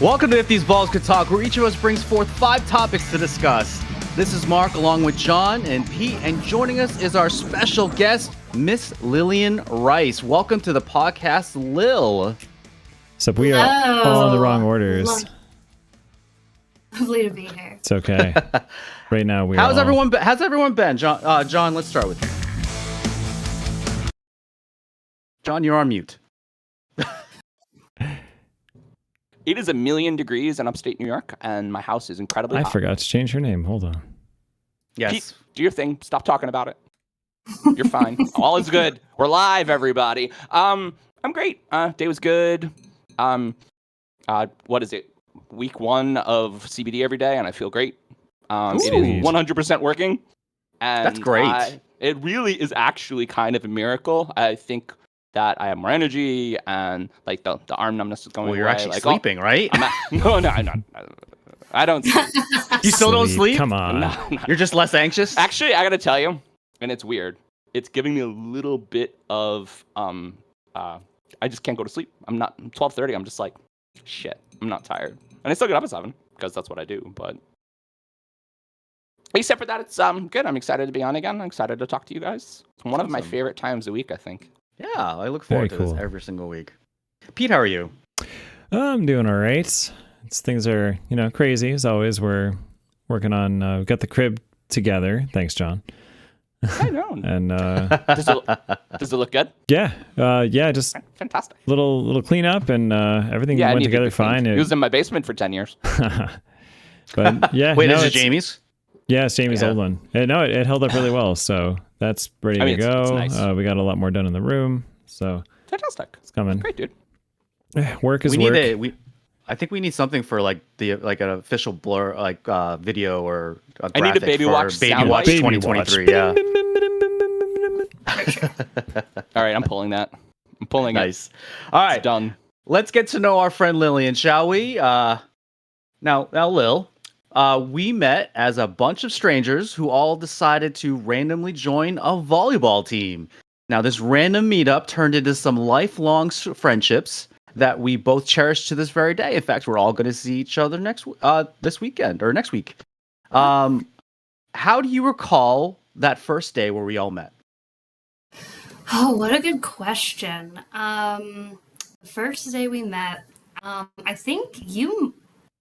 Welcome to If These Balls Could Talk, where each of us brings forth 5 topics to discuss. This is Mark, along with John and Pete, and joining us is our special guest, Miss Lillian Rice. Welcome to the podcast, Lil. Except we are all in the wrong orders. Lovely to be here. It's okay. Right now we How's everyone been? John, let's start with you. John, you're on mute. It is 1,000,000 degrees in upstate New York, and my house is incredibly hot. I forgot to change her name. Hold on. Yes. Pete, do your thing. Stop talking about it. You're fine. All is good. We're live, everybody. I'm great. Day was good. What is it? Week 1 of CBD every day, and I feel great. It is 100% working. And that's great. It really is actually kind of a miracle. I think that I have more energy and like the arm numbness is going away. Well, you're actually sleeping, right? No, I'm not. I don't sleep. You still don't sleep? Come on. No. You're just less anxious? Actually, I gotta tell you, and it's weird. It's giving me a little bit of I just can't go to sleep. I'm 12:30. I'm just like, shit. I'm not tired, and I still get up at 7 because that's what I do. But except for that, it's good. I'm excited to be on again. I'm excited to talk to you guys. It's one of my favorite times a week, I think. Yeah, I look forward to this every single week. Pete, how are you? I'm doing all right. Things are, crazy as always. We're working on, we've got the crib together. Thanks, John. I know. And does it look good? Yeah, just fantastic. Little cleanup and everything went together fine. It was in my basement for 10 years. But yeah, wait, is it Jamie's? Yeah, it's Jamie's old one. It held up really well, so that's ready to go. It's nice. We got a lot more done in the room, so fantastic. It's coming. Great, dude. Work is work. I think we need something for like an official blur, like video or a graphic. I need a Baby Watch. Baby Watch 2023. Yeah. All right, I'm pulling that. I'm pulling nice. it. All right, it's done. Let's get to know our friend Lillian, shall we? Now, Lil. We met as a bunch of strangers who all decided to randomly join a volleyball team. Now, this random meetup turned into some lifelong friendships that we both cherish to this very day. In fact, we're all going to see each other this weekend or next week. How do you recall that first day where we all met? Oh, what a good question. The first day we met, I think you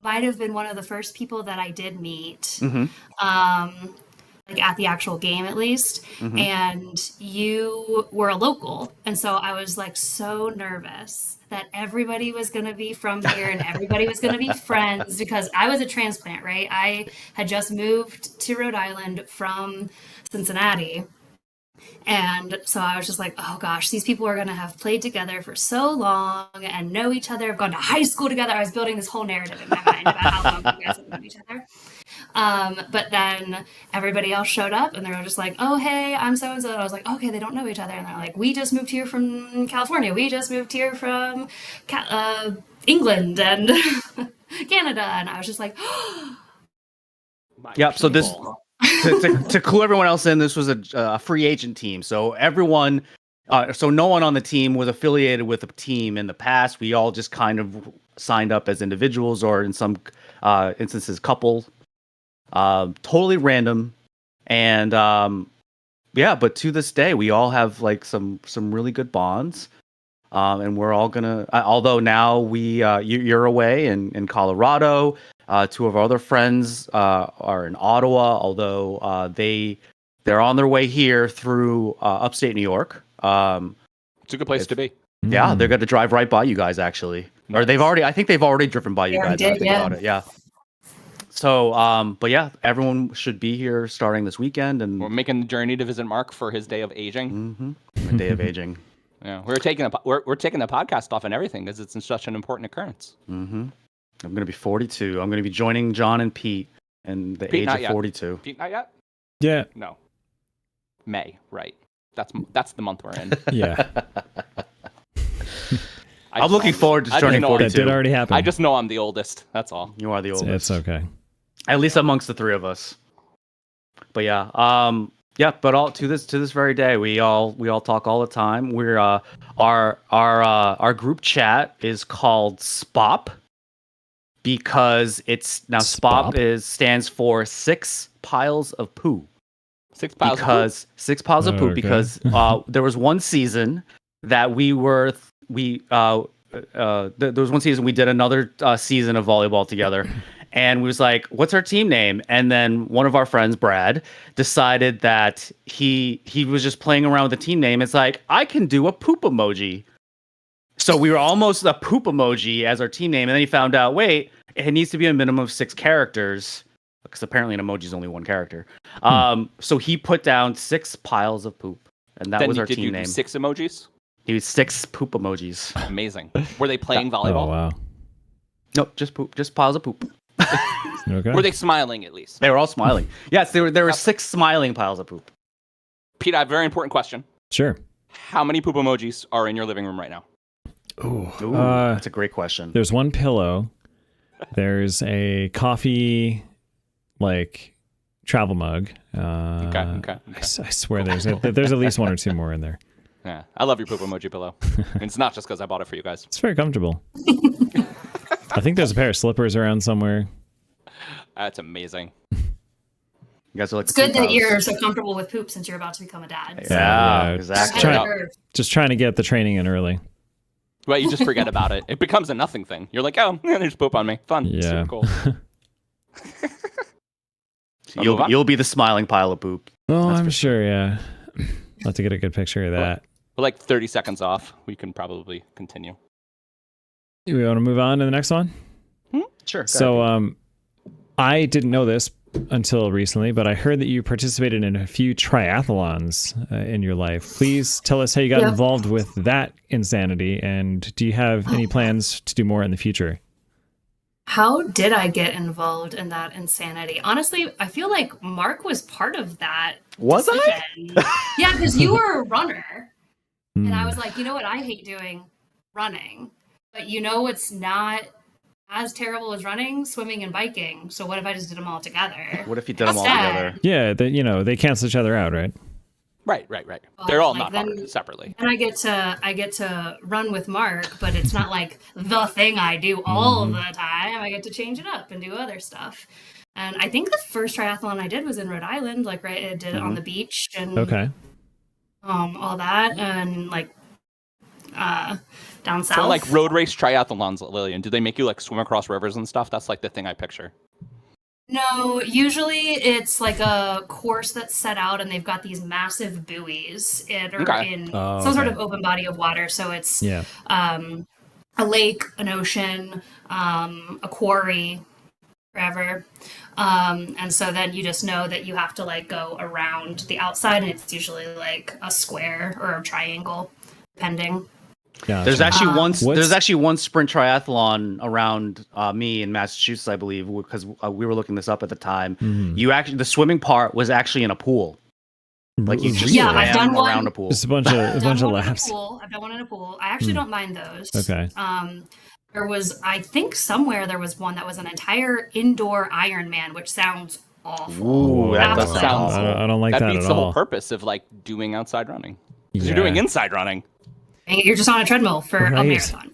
might have been one of the first people that I did meet, like at the actual game at least. And you were a local. And so I was like so nervous that everybody was going to be from here and everybody was going to be friends because I was a transplant, right? I had just moved to Rhode Island from Cincinnati. And so I was just like, oh gosh, these people are going to have played together for so long and know each other, have gone to high school together. I was building this whole narrative in my mind about how long you guys have known each other. But then everybody else showed up and they were just like, oh, hey, I'm so-and-so. And I was like, okay, they don't know each other. And they're like, we just moved here from California. We just moved here from England and Canada. And I was just like, yep. So this... to clue everyone else in, this was a free agent team. So everyone, so no one on the team was affiliated with a team in the past. We all just kind of signed up as individuals, or in some instances, couple. Totally random, and but to this day, we all have like some really good bonds. And we're all gonna. Although now you're away in Colorado. 2 of our other friends are in Ottawa, although they're on their way here through upstate New York. It's a good place to be. Yeah, they're going to drive right by you guys, actually. Nice. Or I think they've already driven by you guys. About it. Yeah. So, but yeah, everyone should be here starting this weekend, and we're making the journey to visit Mark for his day of aging. The day of aging. Yeah, we're taking the podcast off and everything because it's such an important occurrence. I'm going to be 42. I'm going to be joining John and Pete in the age of 42. Pete, not yet? Yeah. No. May, right. That's the month we're in. Yeah. I'm looking forward to turning 42. That did already happen. I just know I'm the oldest. That's all. You are the oldest. It's okay. At least amongst the 3 of us. But yeah, but to this very day, we all talk all the time. We're our group chat is called SPOP. because it's now SPOP stands for 6 piles of poo. 6 piles because of poop? 6 piles of poop Okay. because there was one season that there was one season we did another season of volleyball together, and we was like, what's our team name? And then one of our friends, Brad, decided that he was just playing around with the team name. It's like, I can do a poop emoji. So we were almost a poop emoji as our team name, and then he found out, wait, it needs to be a minimum of 6 characters, because apparently an emoji is only 1 character. So he put down 6 piles of poop, and that was our Did team you name. do 6 emojis? He was 6 poop emojis. Amazing. Were they playing volleyball? Oh wow. Nope, just poop, just piles of poop. Okay. Were they smiling at least? They were all smiling. Yes, there were 6 smiling piles of poop. Pete, I have a very important question. Sure. How many poop emojis are in your living room right now? Ooh, that's a great question. There's one pillow. There's a coffee, like, travel mug. Okay. I swear there's at least 1 or 2 more in there. Yeah, I love your poop emoji pillow. And it's not just because I bought it for you guys. It's very comfortable. I think there's a pair of slippers around somewhere. That's amazing. You guys are like It's good that you're so comfortable with poop since you're about to become a dad. Yeah, Yeah, exactly. Just trying to get the training in early. Well, you just forget about it. It becomes a nothing thing. You're like, oh, there's poop on me. Fun. Yeah. Super cool. You'll be the smiling pile of poop. Oh, That's I'm for sure, yeah. I'll have to get a good picture of that. We're like 30 seconds off. We can probably continue. Do we want to move on to the next one? Sure. So, I didn't know this until recently, but I heard that you participated in a few triathlons in your life. Please tell us how you got involved with that insanity, and do you have any plans to do more in the future? How did I get involved in that insanity? Honestly, I feel like Mark was part of that. Was I? Yeah, because you were a runner. And I was like, you know what? I hate doing running. But you know what's not as terrible as running? Swimming and biking. So what if I just did them all together? What if you did them all together? Yeah, they cancel each other out, right? Right. They're all like, not hard separately. And I get to run with Mark, but it's not like the thing I do all the time. I get to change it up and do other stuff. And I think the first triathlon I did was in Rhode Island, like I did it on the beach and all that, and like down south. So like road race triathlons, Lillian, do they make you like swim across rivers and stuff? That's like the thing I picture. No, usually it's like a course that's set out and they've got these massive buoys in some sort of open body of water. So it's a lake, an ocean, a quarry, wherever. And so then you just know that you have to like go around the outside, and it's usually like a square or a triangle, depending. Gotcha. There's actually one sprint triathlon around me in Massachusetts, I believe, because we were looking this up at the time. The swimming part was actually in a pool. Like you just I've done one around a pool. Just a bunch of laps. I've done one in a pool. I actually don't mind those. Okay. There was, I think somewhere there was one that was an entire indoor Ironman, which sounds awful. Ooh, that does sound awful. I don't like that at all. That beats the whole purpose of like doing outside running. Because you're doing inside running. You're just on a treadmill for a marathon.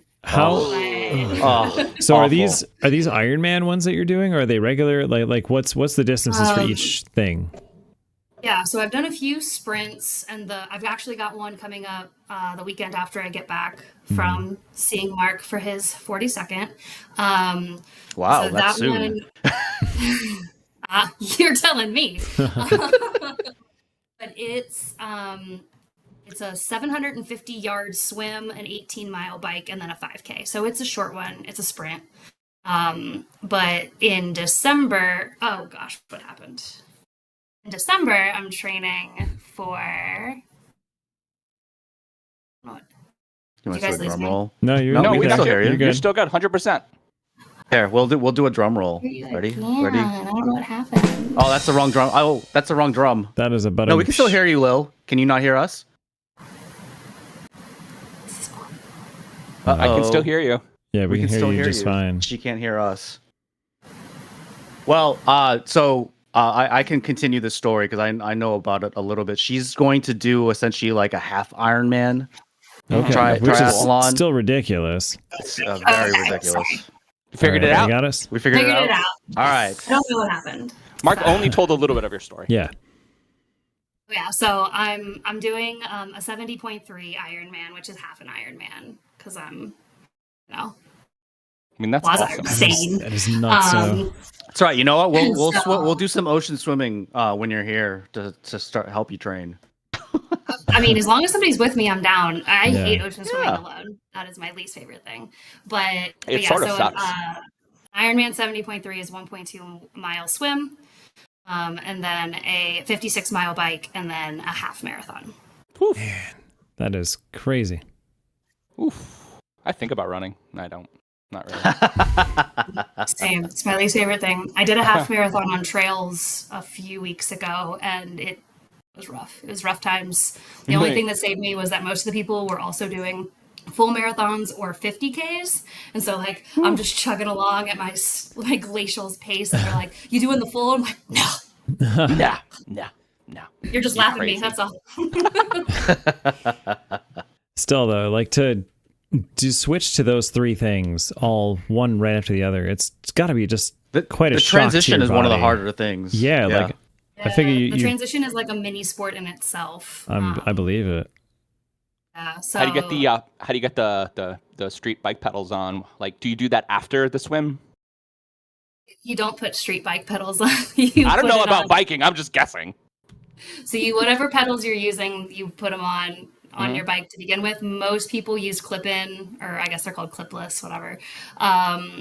So are these Ironman ones that you're doing, or are they regular? Like what's the distances for each thing? Yeah, so I've done a few sprints, and I've actually got one coming up the weekend after I get back from seeing Mark for his 42nd. Wow, so that's soon. One, you're telling me. But it's a 750-yard swim, an 18-mile bike, and then a 5K. So it's a short one. It's a sprint. But in December, oh gosh, what happened? In December, I'm training for. What? You want to do a drum roll? No, we good. got you. You're Still good, 100%. Here, we'll do a drum roll. Ready? Ready? I don't know what happened. Oh, that's the wrong drum. Oh, that's the wrong drum. That is a button. No, we can still hear you, Lil. Can you not hear us? I can still hear you. Yeah, we can still hear you just fine. She can't hear us. Well, I can continue the story because I know about it a little bit. She's going to do essentially like a half Ironman. Okay, which triathlon. is still ridiculous. It's very ridiculous. Figured it out. Got us. We figured it out. All right. I don't know what happened. Mark only told a little bit of your story. Yeah. Yeah, so I'm doing a 70.3 Ironman, which is half an Ironman, because I'm, I mean, that's quasi awesome. insane. That is nuts. That's right. You know what? We'll So- we'll do some ocean swimming when you're here to start help you train. I mean, as long as somebody's with me, I'm down. I Yeah. hate ocean swimming Yeah. alone. That is my least favorite thing. But It yeah, sort of so sucks. Ironman 70.3 is 1.2 mile swim, and then a 56-mile bike, and then a half marathon. Man, that is crazy. Oof. I think about running. I don't. Not really. Same. It's my least favorite thing. I did a half marathon on trails a few weeks ago, and it was rough. It was rough times. The only thing that saved me was that most of the people were also doing full marathons or 50Ks. And so, like, I'm just chugging along at my, like, glacial pace, and they're like, "You doing the full?" I'm like, "No." No. You're just laughing at me. That's all. Still, though, like to switch to those three things, all one right after the other, it's got to be just quite a the shock to transition your is one of the body. harder things. Yeah, like I figure the you transition is like a mini sport in itself. I believe it. So How do you get the street bike pedals on? Like, do you do that after the swim? you don't put street bike pedals on. I don't know about biking. I'm just guessing. So whatever pedals you're using, you put them on your bike to begin with. Most people use clip-in, or I guess they're called clipless, whatever,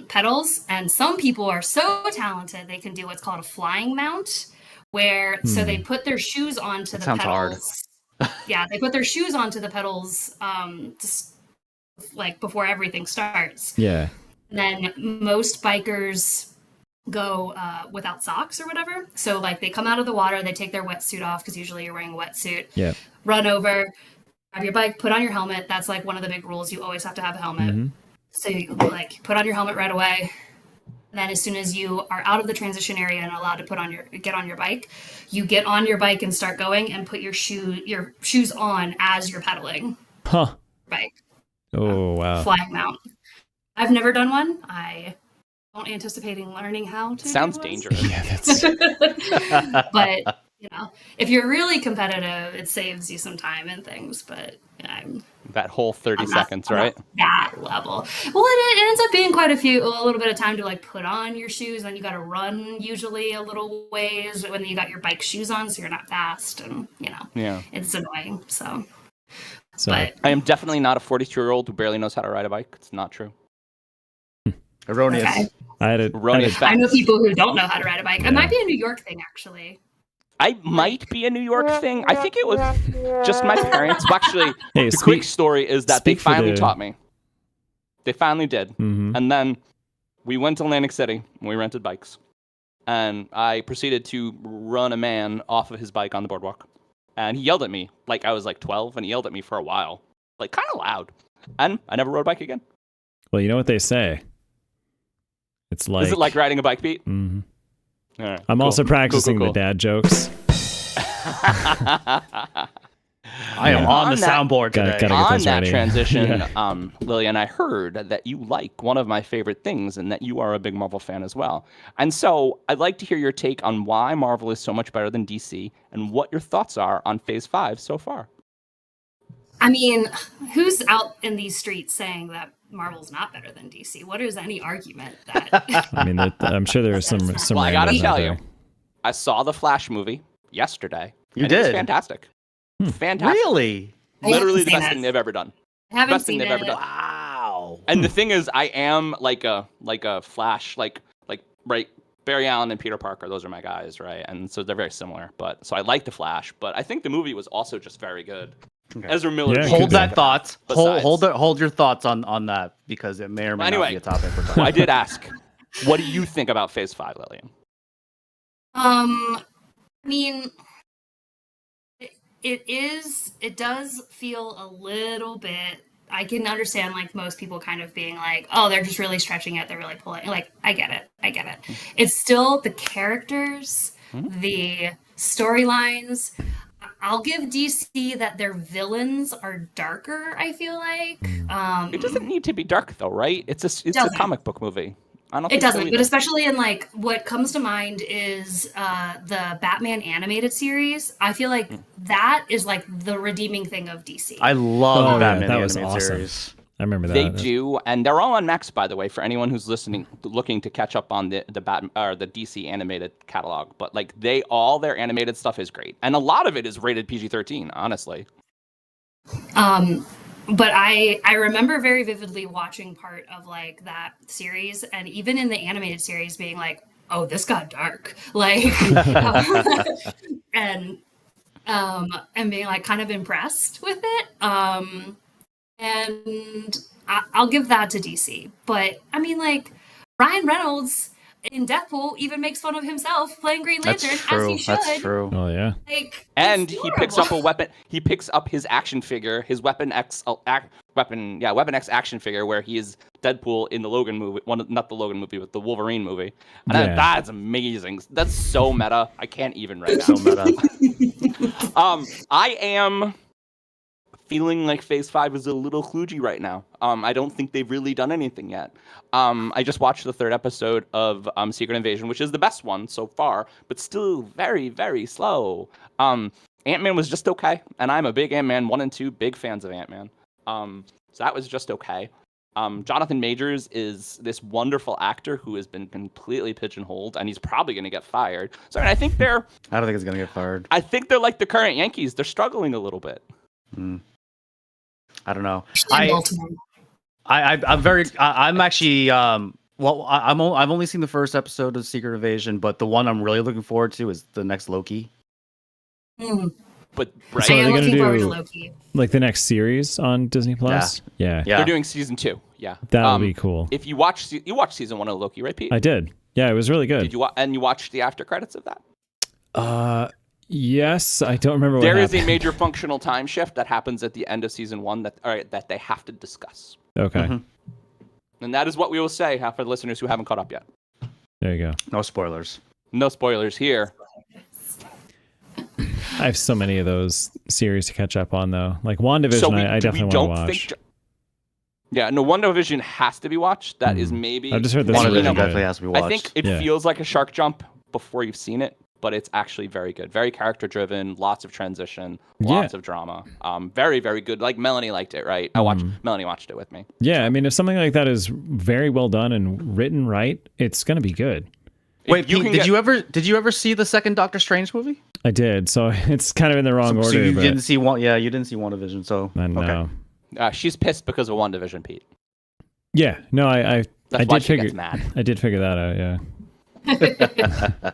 pedals. And some people are so talented they can do what's called a flying mount, where so they put their shoes onto the sounds pedals. Yeah, they put their shoes onto the pedals just like before everything starts. Yeah. And then most bikers go without socks or whatever. So like they come out of the water, they take their wetsuit off because usually you're wearing a wetsuit. Yeah. Run over, grab your bike, put on your helmet. That's like one of the big rules. You always have to have a helmet. So you like put on your helmet right away. And then as soon as you are out of the transition area and allowed to get on your bike, you get on your bike and start going and put your shoes on as you're pedaling. Huh. Bike. Oh wow. Flying mount. I've never done one. I don't anticipating learning how to. Sounds do one. dangerous. Yeah, that's But if you're really competitive, it saves you some time and things. But That whole 30 I'm not- seconds, I'm not right? that level. Well, it ends up being quite a little bit of time to like put on your shoes. Then you got to run usually a little ways when you got your bike shoes on, so you're not fast, and Yeah. it's annoying. So, so but I am definitely not a 42-year-old who barely knows how to ride a bike. It's not true. Erroneous. okay. I had Erroneous I facts. know people who don't know how to ride a bike. Yeah. It might be a New York thing, actually. I might be a New York thing. I think it was just my parents. Well, actually, Hey, the quick story is that they speak for finally the- taught me. They finally did. Mhm. And then we went to Atlantic City and we rented bikes. And I proceeded to run a man off of his bike on the boardwalk. And he yelled at me like I was like 12, and he yelled at me for a while, like kind of loud. And I never rode a bike again. Well, you know what they say. It's like Is it like riding a bike, Pete? Mhm. All right, I'm cool. also practicing Cool. the dad jokes. I am Yeah. on the On that- soundboard Gotta- today. gotta get On this that ready. transition, Yeah. Lillian, I heard that you like one of my favorite things and that you are a big Marvel fan as well. And so I'd like to hear your take on why Marvel is so much better than DC and what your thoughts are on Phase 5 so far. I mean, who's out in these streets saying that Marvel's not better than DC? What is any argument that? I mean, I'm sure there are some Well, I gotta randoms out tell there. you, I saw the Flash movie yesterday. You and It was did? fantastic. Fantastic. Really? I haven't Literally the seen best it. thing they've ever done. I haven't Best thing seen they've ever it. done. Wow. And the thing is, I am like a Flash, like right. Barry Allen and Peter Parker, those are my guys, right? And so they're very similar. But so I like the Flash, but I think the movie was also just very good. Okay. Ezra Miller. Yeah, was could Hold be. that thought. Besides. Hold your thoughts on that, because it may or may not Anyway. be a topic for I did ask, what do you think about Phase 5, Lillian? I mean, it does feel a little bit. I can understand like most people kind of being like, oh, they're just really stretching it, they're really pulling. Like, I get it. It's still the characters, the storylines. I'll give DC that their villains are darker, I feel like. It doesn't need to be dark though, right? It's a Doesn't. comic book movie. I don't It think so doesn't, but either. especially in like what comes to mind is the Batman animated series. I feel like that is like the redeeming thing of DC. I love Oh, the yeah, Batman that the was animated awesome. series. I remember that. They do, and they're all on Max, by the way, for anyone who's looking to catch up on the Batman or the DC animated catalog. But like all their animated stuff is great, and a lot of it is rated PG-13. Honestly, But I remember very vividly watching part of like that series, and even in the animated series, being like, "Oh, this got dark," like, and being like kind of impressed with it. And I'll give that to DC. But I mean, like Ryan Reynolds in Deadpool even makes fun of himself playing Green Lantern, That's true. as he should. That's true. Oh yeah. Like, and it's he picks up a adorable. weapon. He picks up his action figure, his Weapon X action figure, where he is Deadpool in the Logan movie. Not the Logan movie, but the Wolverine movie. And Yeah. that's amazing. That's so meta. I can't even right now. So meta. I am feeling like Phase 5 is a little kludgy right now. I don't think they've really done anything yet. I just watched the 3rd episode of Secret Invasion, which is the best one so far, but still very, very slow. Ant-Man was just okay, and I'm a big Ant-Man 1 and 2, big fans of Ant-Man. So that was just okay. Jonathan Majors is this wonderful actor who has been completely pigeonholed, and he's probably going to get fired. So I mean, I think I don't think it's gonna get fired. I think they're like the current Yankees. They're struggling a little bit. I don't know. In Baltimore. I'm actually I've only seen the first episode of Secret Invasion, but the one I'm really looking forward to is the next Loki. Mm. But So I are am they gonna looking forward to do Loki. like the next series on Disney Plus? Yeah. Yeah. they're doing season 2. Yeah, That'll be cool. If you watched season 1 of Loki, right, Pete? I did. Yeah, it was really good. Did you and you watched the after credits of that? Yes, I don't remember what There is happened. a major functional time shift that happens at the end of season 1 that they have to discuss, Okay. Mhm. and that is what we will say for the listeners who haven't caught up yet. There you go. No spoilers. No spoilers here. I have so many of those series to catch up on though. Like WandaVision, So I definitely want to watch. Yeah, no, WandaVision has to be watched. That is maybe. I've just heard this One of really them good. definitely has to be watched. I think it Yeah. feels like a shark jump before you've seen it, but it's actually very good. Very character driven, lots of transition, lots of drama. Very, very good. Like Melanie liked it, right? Melanie watched it with me. Yeah, I mean, if something like that is very well done and written right, it's gonna be good. Wait, If you Pete, can did get- you ever see the second Doctor Strange movie? I did, so it's kind of in the wrong So order. you but didn't see one? Yeah, you didn't see WandaVision. So I know. okay. She's pissed because of WandaVision, Pete. Yeah, no, I That's why did she figure. gets mad. I did figure that out. Yeah.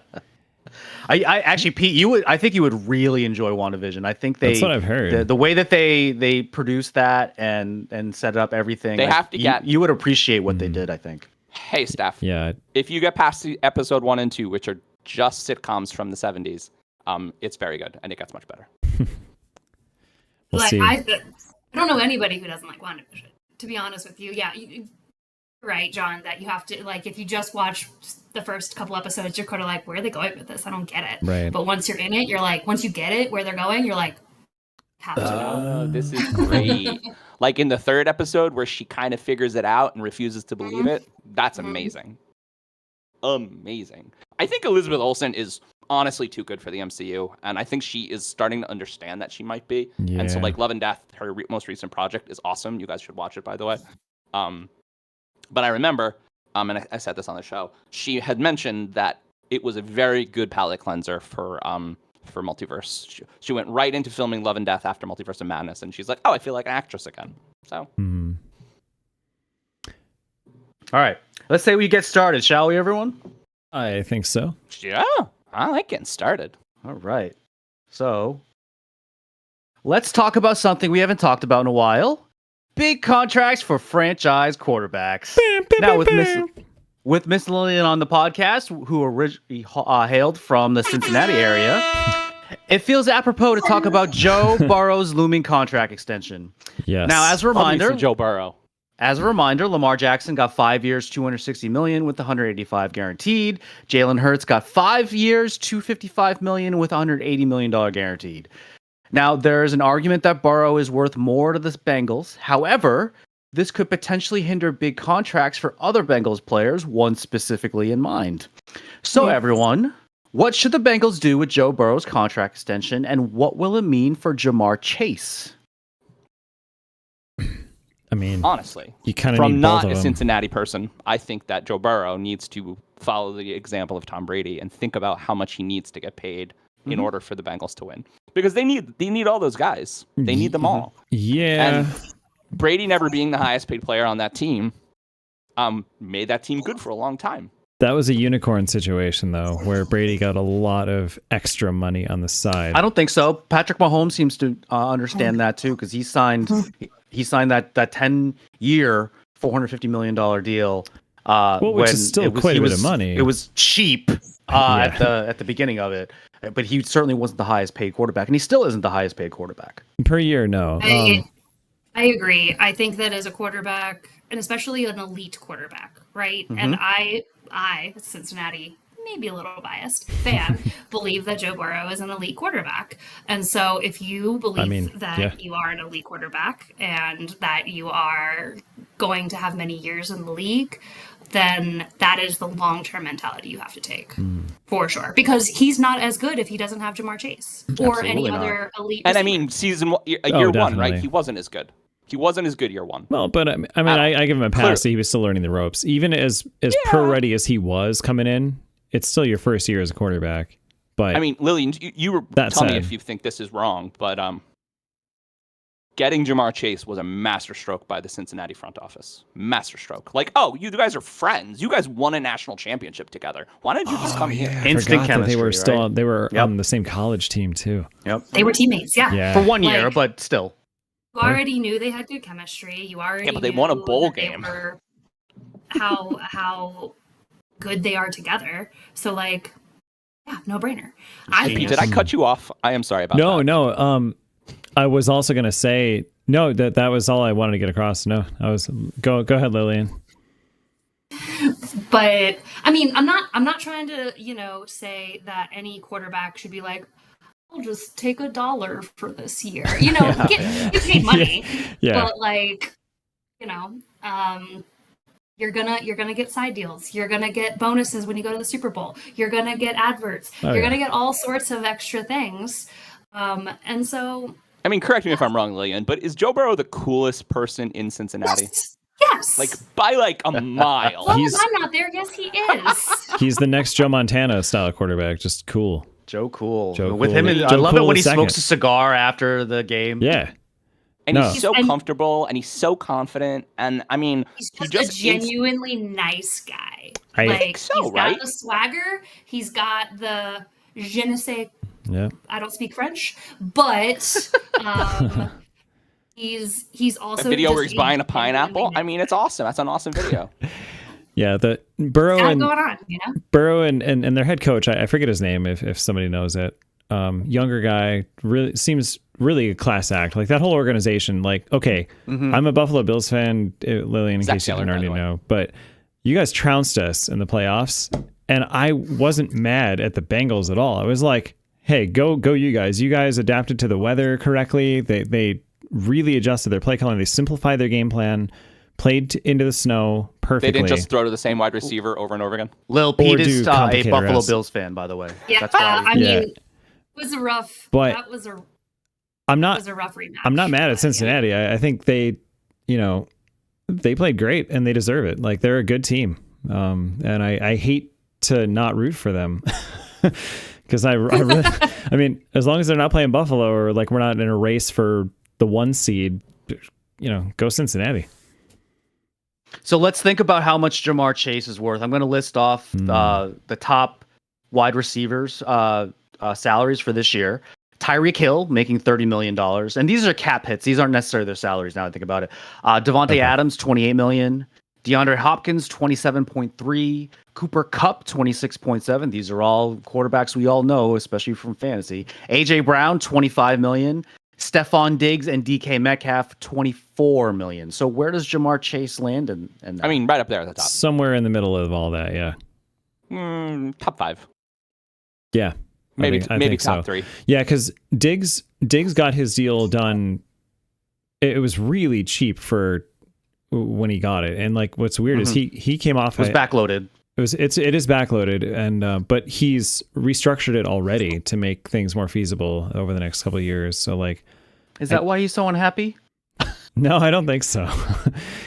I actually, Pete, I think you would really enjoy WandaVision. I think That's what I've heard. The way that they produced that and set up everything. They have to get- you would appreciate what they did. I think. Hey, Steph. Yeah. If you get past the episode 1 and 2, which are just sitcoms from the 70s, it's very good, and it gets much better. We'll Like see. I don't know anybody who doesn't like WandaVision. To be honest with you, yeah, you're right, John. That you have to like if you just watch the first couple episodes, you're kind of like, where are they going with this? I don't get it. Right. But once you're in it, you're like, once you get it, where they're going, you're like, have to know. This is great. Like in the 3rd episode where she kind of figures it out and refuses to believe it. That's amazing. Amazing. I think Elizabeth Olsen is honestly too good for the MCU, and I think she is starting to understand that she might be. And so Yeah. like Love and Death, her most recent project, is awesome. You guys should watch it, by the way. But I remember, and I said this on the show, she had mentioned that it was a very good palate cleanser for Multiverse. She went right into filming Love and Death after Multiverse of Madness, and she's like, oh, I feel like an actress again. So Mhm. All right, let's say we get started, shall we, everyone? I think so. yeah, I like getting started. All right. So let's talk about something we haven't talked about in a while. Big contracts for franchise quarterbacks. Now with Miss Lillian on the podcast, who originally hailed from the Cincinnati area, it feels apropos to talk about Joe Burrow's looming contract extension. Yes. Now, as a reminder, Obviously Joe Burrow. Lamar Jackson got 5 years, $260 million with $185 guaranteed. Jalen Hurts got 5 years, $255 million with $180 million guaranteed. Now, there is an argument that Burrow is worth more to the Bengals. However, this could potentially hinder big contracts for other Bengals players, one specifically in mind. So everyone, what should the Bengals do with Joe Burrow's contract extension, and what will it mean for Jamar Chase? I mean, honestly, you kind of from need not both of a them. Cincinnati person, I think that Joe Burrow needs to follow the example of Tom Brady and think about how much he needs to get paid in order for the Bengals to win, because they need all those guys. They need them all. Yeah. And Brady never being the highest paid player on that team, made that team good for a long time. That was a unicorn situation, though, where Brady got a lot of extra money on the side. I don't think so. Patrick Mahomes seems to understand that too, because he signed that 10-year, $450 million deal. Which is still quite a bit of money. It was cheap at the beginning of it, but he certainly wasn't the highest paid quarterback, and he still isn't the highest paid quarterback Per year, no. I agree. I think that as a quarterback, and especially an elite quarterback, right? And I, Cincinnati, maybe a little biased fan, believe that Joe Burrow is an elite quarterback. And so if you believe you are an elite quarterback and that you are going to have many years in the league, then that is the long-term mentality you have to take, for sure. Because he's not as good if he doesn't have Jamar Chase or any other elite receiver. And I mean, year one, right? He wasn't as good. He wasn't as good year one. Well, but I mean, I give him a pass that he was still learning the ropes. Even as pro ready as he was coming in, it's still your first year as a quarterback. But I mean, Lillian, you were tell me if you think this is wrong, but getting Jamar Chase was a masterstroke by the Cincinnati front office. Masterstroke. Like, oh, you guys are friends. You guys won a national championship together. Why didn't you just come here? Instant chemistry. They were still right? they were on the same college team too. Yep. They were teammates, yeah. For 1 year, but still. You already knew they had good chemistry. You already but they knew won a bowl that they game. were how good they are together. So like, yeah, no brainer. Did I cut you off? I am sorry about that. No. I was also gonna say that was all I wanted to get across. No, go ahead, Lillian. But I mean, I'm not trying to say that any quarterback should be like, I'll just take $1 for this year. Get paid money. Yeah. But like, you're gonna get side deals. You're gonna get bonuses when you go to the Super Bowl. You're gonna get adverts. You're gonna get all sorts of extra things. And so, I mean, correct me if I'm wrong, Lillian, but is Joe Burrow the coolest person in Cincinnati? Yes. Like by like a mile. Well, if I'm not there, yes, he is. He's the next Joe Montana style quarterback. Just cool. Joe Cool. Joe With Cool. him, Joe I love Cool it when he second. smokes a cigar after the game. Yeah. And he's so comfortable, and he's so confident, and I mean, he's just a genuinely nice guy. I like so, he's right? got the swagger. He's got the je ne sais. Yeah. I don't speak French, but he's also a video just where he's buying a pineapple. genuinely I mean, it's awesome. That's an awesome video. Yeah, the Burrow nice. and Going on, Burrow and their head coach, I forget his name if somebody knows it. Younger guy, really seems really a class act. Like that whole organization. Like, okay, I'm a Buffalo Bills fan, Lillian, in case you didn't already know, but you guys trounced us in the playoffs, and I wasn't mad at the Bengals at all. I was like, hey, go you guys! You guys adapted to the weather correctly. They really adjusted their play calling. They simplified their game plan. Played into the snow perfectly. They didn't just throw to the same wide receiver over and over again. Lil Pete is a Buffalo Bills fan, by the way. Yeah, that's why I mean, it was a rough. But that was a. I'm not. It was a rough rematch. I'm not mad at Cincinnati. Yeah. I think they played great and they deserve it. Like they're a good team, and I hate to not root for them because I really, I mean, as long as they're not playing Buffalo or like we're not in a race for the 1 seed, go Cincinnati. So let's think about how much Jamar Chase is worth. I'm going to list off the top wide receivers salaries for this year. Tyreek Hill making $30 million. And these are cap hits. These aren't necessarily their salaries now I think about it. Devontae Adams, $28 million. DeAndre Hopkins, 27.3. Cooper Kupp, 26.7. These are all quarterbacks we all know, especially from fantasy. AJ Brown, 25 million. Stephon Diggs and DK Metcalf, 24 million. So where does Jamar Chase land in that? I mean, right up there at the top. Somewhere in the middle of all that, yeah. Top 5. Yeah. Maybe think top so. 3. Yeah, because Diggs got his deal done. It was really cheap for when he got it. And like what's weird is he came off. It was backloaded. It is backloaded, and but he's restructured it already to make things more feasible over the next couple of years. So like, is that why he's so unhappy? No, I don't think so.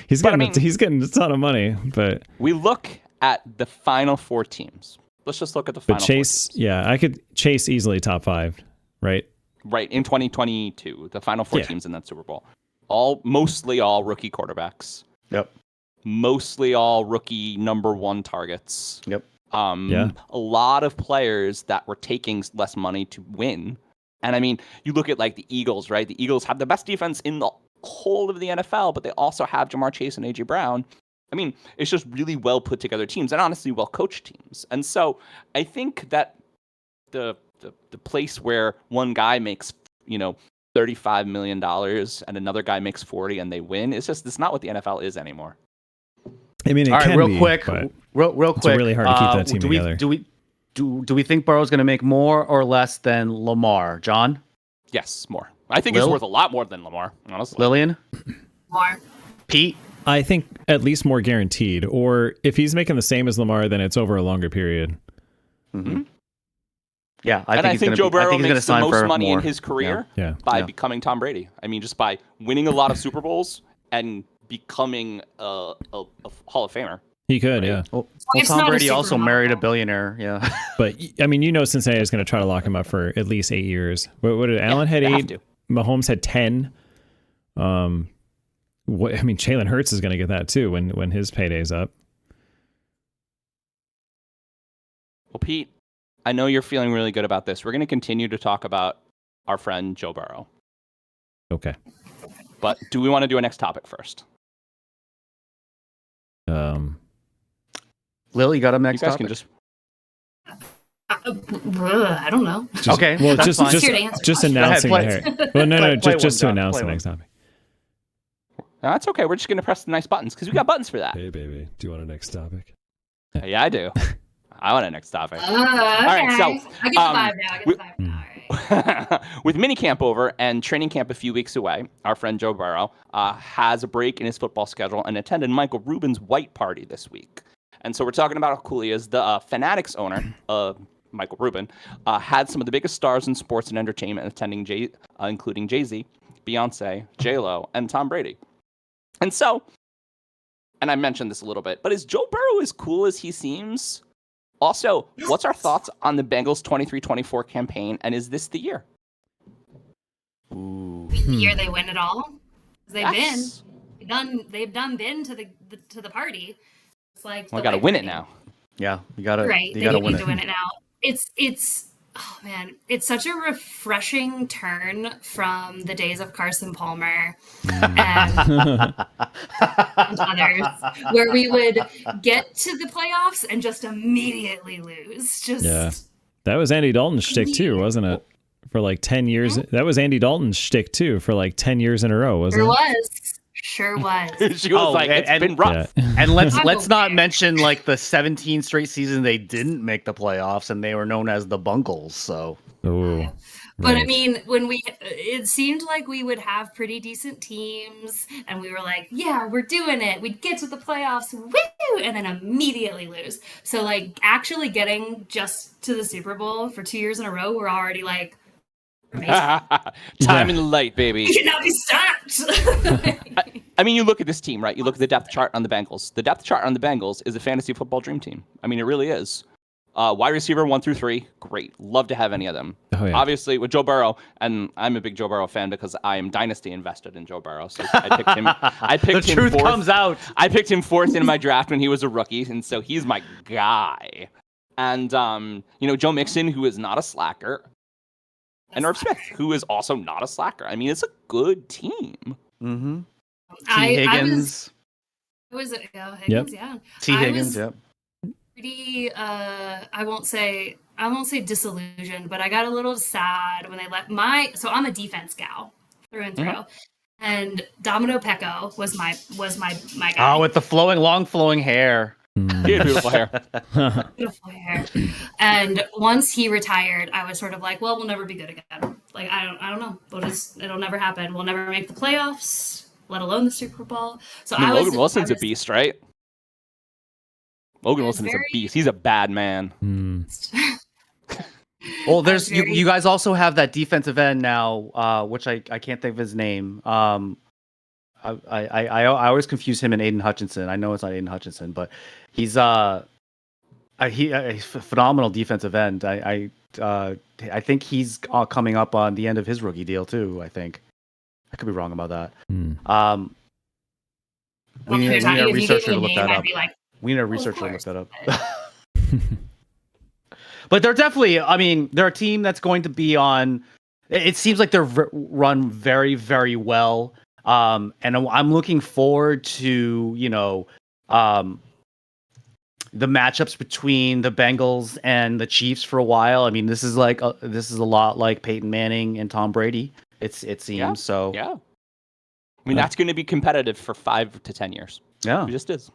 He's getting a ton of money, but we look at the final 4 teams. Let's just look at the final. But Chase, 4 teams. Yeah, I could Chase easily top 5, right? Right in 2022, the final 4 teams in that Super Bowl, mostly all rookie quarterbacks. Yep. Mostly all rookie number 1 targets. Yep. A lot of players that were taking less money to win. And I mean, you look at like the Eagles, right? The Eagles have the best defense in the whole of the NFL, but they also have Jamar Chase and AJ Brown. I mean, it's just really well put together teams and honestly well coached teams. And so I think that the place where one guy makes, $35 million and another guy makes 40 and they win, it's not what the NFL is anymore. I mean, real quick, it's really hard to keep that team together. Do we think Burrow's going to make more or less than Lamar, John? Yes, more. I think he's worth a lot more than Lamar, honestly. Lillian? More. Pete? I think at least more guaranteed. Or if he's making the same as Lamar, then it's over a longer period. Mm-hmm. Yeah, I think Joe Burrow makes the most money in his career by becoming Tom Brady. I mean, just by winning a lot of Super Bowls and becoming a Hall of Famer. He could, right? Well, Tom Brady also married a billionaire, yeah. But, I mean, Cincinnati is going to try to lock him up for at least 8 years. What did Allen had 8? Mahomes had 10. Jalen Hurts is going to get that too when his payday's up. Well, Pete, I know you're feeling really good about this. We're going to continue to talk about our friend Joe Burrow. Okay. But do we want to do a next topic first? Lil, you got a next topic? You guys can just... I don't know. Okay. Well, just announcing it. Well, no, just to announce the next topic. No, that's okay. We're just going to press the nice buttons because we got buttons for that. Hey, baby, do you want a next topic? Yeah, I do. I want a next topic. Okay. All right, so I get the 5 now. All right. With minicamp over and training camp a few weeks away, our friend Joe Burrow has a break in his football schedule and attended Michael Rubin's white party this week. And so we're talking about how cool he is. The Fanatics owner, Michael Rubin, had some of the biggest stars in sports and entertainment attending, including Jay-Z, Beyonce, J-Lo, and Tom Brady. And so, and I mentioned this a little bit, but is Joe Burrow as cool as he seems? Also, what's our thoughts on the Bengals 23-24 campaign, and is this the year? Ooh. The year they win it all? They've been to the party. It's like I gotta win it now. Yeah, you gotta win it. Need to win it now. It's oh man, it's such a refreshing turn from the days of Carson Palmer and others, where we would get to the playoffs and just immediately lose. That was Andy Dalton's shtick too, wasn't it? For like 10 years. That was Andy Dalton's shtick too for like 10 years in a row, wasn't it? Sure was. She was it's been rough. Yeah. And let's not mention like the 17 straight season they didn't make the playoffs and they were known as the Bungles. So, right. But I mean, it seemed like we would have pretty decent teams, and we were like, yeah, we're doing it. We'd get to the playoffs, woo, and then immediately lose. So like actually getting just to the Super Bowl for 2 years in a row, we're already like, time in the light, baby. You cannot be stopped. I mean, you look at this team, right? You look at the depth chart on the Bengals. The depth chart on the Bengals is a fantasy football dream team. I mean, it really is. Wide receiver 1 through 3, great. Love to have any of them. Oh, yeah. Obviously, with Joe Burrow, and I'm a big Joe Burrow fan because I am dynasty invested in Joe Burrow. So I picked him. The truth comes out. I picked him 4th in my draft when he was a rookie, and so he's my guy. And Joe Mixon, who is not a slacker. And Irv Smith, who is also not a slacker. I mean, it's a good team. Mm-hmm. Higgins. Yep. Yeah. T. Higgins, yep. Pretty, I won't say disillusioned, but I got a little sad when they let so I'm a defense gal through and through. Mm-hmm. And Domino Pecco was my guy. Oh, with the long flowing hair. He had beautiful hair. Beautiful hair. And once he retired, I was sort of like, well, we'll never be good again. Like, I don't know. It'll never happen. We'll never make the playoffs. let alone the Super Bowl. So I mean, Logan Wilson's I a beast, right? Logan Wilson is a beast. He's a bad man. Well, there's you guys also have that defensive end now, which I can't think of his name. I always confuse him and Aiden Hutchinson. I know it's not Aiden Hutchinson, but he's a phenomenal defensive end. I think he's coming up on the end of his rookie deal too. I think I could be wrong about that. We need a researcher to look that up. We need a researcher to look that up. But they're definitely, I mean, they're a team that's going to be on. It seems like they're run very, very well. And I'm looking forward to, the matchups between the Bengals and the Chiefs for a while. I mean, this is a lot like Peyton Manning and Tom Brady. It seems. Yeah. So yeah. I mean, that's going to be competitive for 5 to 10 years. Yeah, it just is.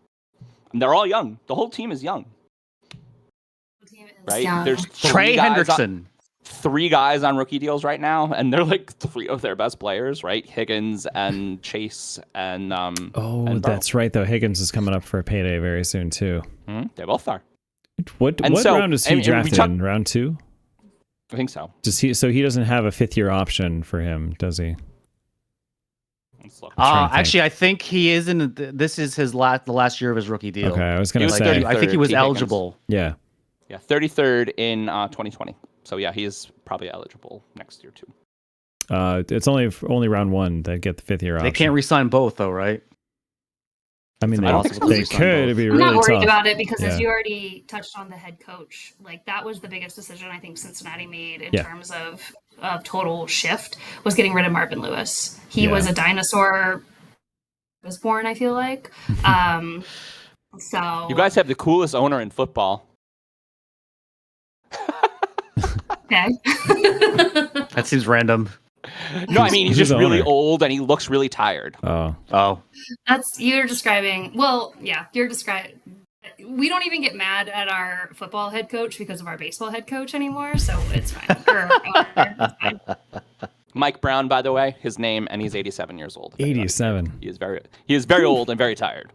And they're all young. The whole team is young. Right? Young. There's Trey Hendrickson. 3 guys on rookie deals right now, and they're like 3 of their best players, right? Higgins and Chase and and that's right. Though Higgins is coming up for a payday very soon too. They both are. What round is he drafted in? Round 2? I think so. So he doesn't have a 5th-year option for him, does he? Actually, I think he is in. This is the last year of his rookie deal. Okay, I was going to say. I think he was eligible. Yeah. Yeah, 33rd in 2020. So yeah, he is probably eligible next year too. It's only round 1 that get the 5th-year option. They can't re-sign both though, right? I mean, they could. It'd be I'm really not worried tough. about it because, as you already touched on, the head coach, like that was the biggest decision I think Cincinnati made in terms of total shift, was getting rid of Marvin Lewis. He was a dinosaur. Was born, I feel like. So you guys have the coolest owner in football. Okay. That seems random. No, I mean, he's just really old and he looks really tired. Oh. You're describing. Well, yeah, you're describing. We don't even get mad at our football head coach because of our baseball head coach anymore, so it's fine. It's fine. Mike Brown, by the way, his name, and he's 87 years old. 87. He is very old and very tired.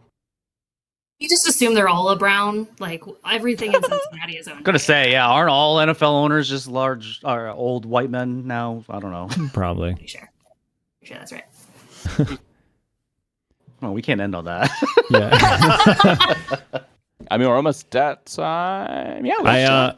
You just assume they're all a Brown. Like everything in Cincinnati is owned. Gonna say, aren't all NFL owners just large, old white men now? I don't know. Probably. Pretty sure that's right. Well, we can't end on that. Yeah. I mean, we're almost at time. Yeah.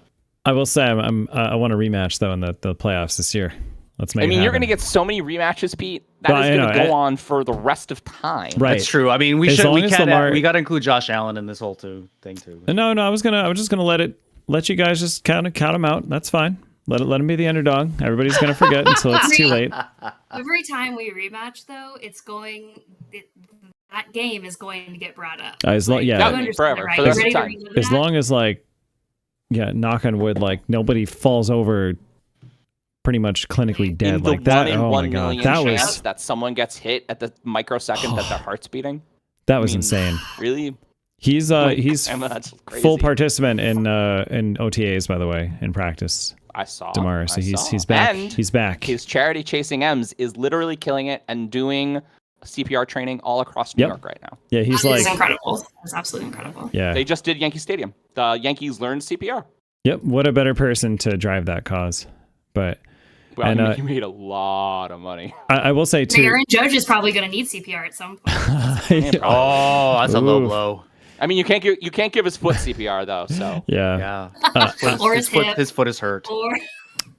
I will say I want a rematch though in the playoffs this year. Let's make. I mean, you're going to get so many rematches, Pete. That is going to go on for the rest of time. Right. That's true. I mean, we got to include Josh Allen in this whole thing too. No, I was just gonna let you guys just count him out. That's fine. Let him be the underdog. Everybody's gonna forget until it's too late. Every time we rematch, though, that game is going to get brought up. Forever. Right? For the rest of time. As long as knock on wood, nobody falls over pretty much clinically dead like that. Oh my god, that someone gets hit at the microsecond that their heart's beating. That was insane. Really? He's full participant in OTAs, by the way, in practice. I saw tomorrow, so he's back. And he's back. His charity Chasing M's is literally killing it and doing CPR training all across New York right now. Yeah, he's incredible. It's absolutely incredible. Yeah, they just did Yankee Stadium. The Yankees learned CPR. Yep. What a better person to drive that cause, but. Well, he made a lot of money. I will say too. Aaron Judge is probably going to need CPR at some point. That's a low blow. I mean, you can't give his foot CPR though. So yeah. Or his hip. His foot is hurt.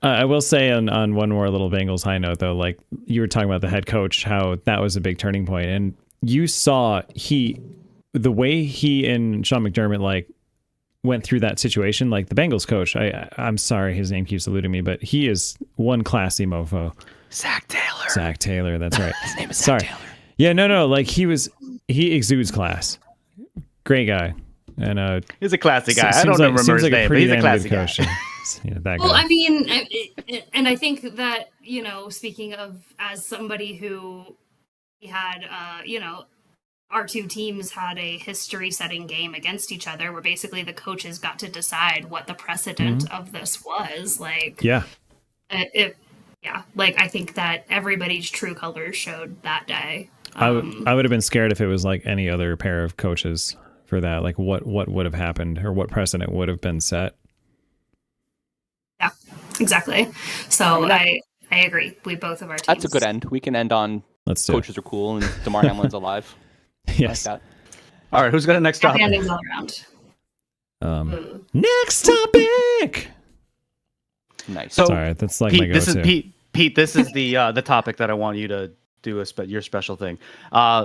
I will say on one more little Bengals high note though, like you were talking about the head coach, how that was a big turning point, and you saw the way he and Sean McDermott went through that situation, like the Bengals coach. I'm sorry, his name keeps eluding me, but he is one classy mofo. Zach Taylor, that's right. His name is Zach Taylor. Yeah, no, he exudes class. Great guy, and he's a classy guy. I don't remember his name, but he's a classy guy. That well, guy. I mean, and I think that speaking of as somebody who had our two teams had a history-setting game against each other where basically the coaches got to decide what the precedent of this was. I think that everybody's true colors showed that day. I would have been scared if it was like any other pair of coaches for that. Like what would have happened or what precedent would have been set. Yeah, exactly. So I agree. We both of our teams. That's a good end. We can end on Let's do coaches are cool and DeMar Hamlin's alive. Yes. Like that. All right, who's got a next Happy topic? endings all around. Next topic. Nice. So, Sorry, that's like my Pete, this is go-to. Pete. This is the topic that I want you to do your special thing.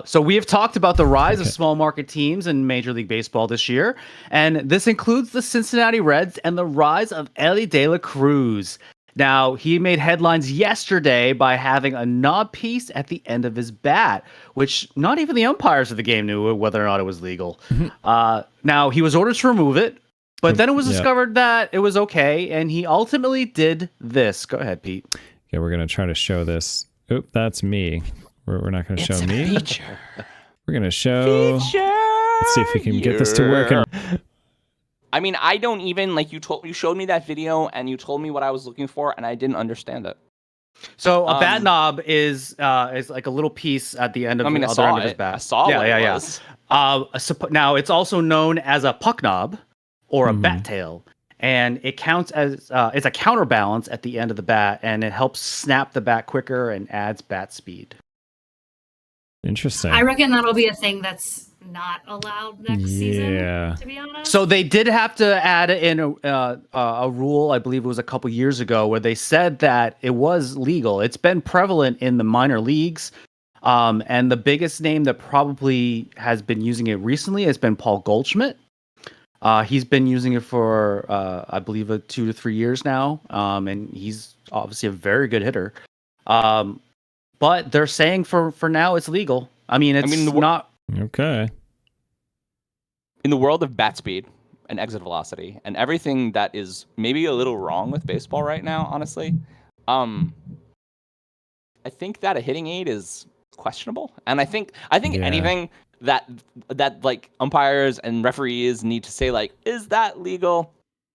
So we have talked about the rise of small market teams in Major League Baseball this year, and this includes the Cincinnati Reds and the rise of Elly De La Cruz. Now, he made headlines yesterday by having a knob piece at the end of his bat, which not even the umpires of the game knew whether or not it was legal. Now, he was ordered to remove it, but then it was discovered that it was okay, and he ultimately did this. Go ahead, Pete. Okay, we're going to try to show this. Oop, that's me. We're not going to show me. Feature. We're going to show. Let's see if we can get this to work. I mean, I don't even like you showed me that video and you told me what I was looking for and I didn't understand it. So a bat knob is like a little piece at the end of the other end of his bat. I saw what it was. Now it's also known as a puck knob or a bat tail, and it counts as it's a counterbalance at the end of the bat, and it helps snap the bat quicker and adds bat speed. Interesting. I reckon that'll be a thing that's not allowed next season, to be honest. So they did have to add in a rule, I believe it was a couple years ago, where they said that it was legal. It's been prevalent in the minor leagues. And the biggest name that probably has been using it recently has been Paul Goldschmidt. He's been using it for, I believe, 2 to 3 years now. And he's obviously a very good hitter. But they're saying for now it's legal. I mean, not... Okay. In the world of bat speed and exit velocity and everything that is maybe a little wrong with baseball right now, honestly, I think that a hitting aid is questionable. And I think anything that like umpires and referees need to say, like, is that legal?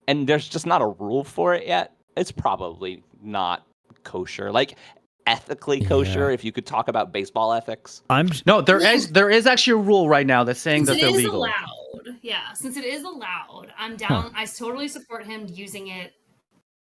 And there's just not a rule for it yet. It's probably not kosher. Like, ethically kosher, if you could talk about baseball ethics. There is actually a rule right now that's saying that they're legal. Allowed. Yeah, since it is allowed, I'm down. I totally support him using it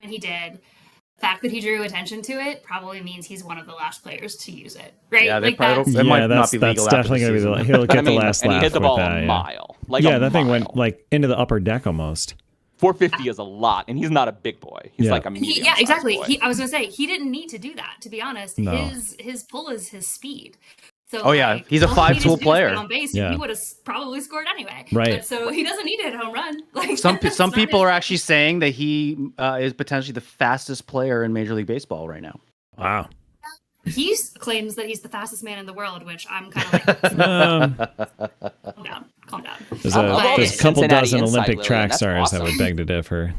when he did. The fact that he drew attention to it probably means he's one of the last players to use it, right? Yeah, like that might not be legal. That's definitely going to be he'll get the last laugh. And he hit the ball a mile. That thing went like into the upper deck almost. 450 is a lot, and he's not a big boy. He's like a medium. Yeah, exactly. Boy. I was gonna say he didn't need to do that. To be honest, No. his pull is his speed. So he's a 5-tool player. On base, he would have probably scored anyway. Right. But, so he doesn't need to hit a home run. Like Some people are actually saying that he is potentially the fastest player in Major League Baseball right now. Wow. He claims that he's the fastest man in the world, which I'm kind of like, calm down. There's a couple dozen Olympic Lillian. track That's stars awesome. that would beg to differ.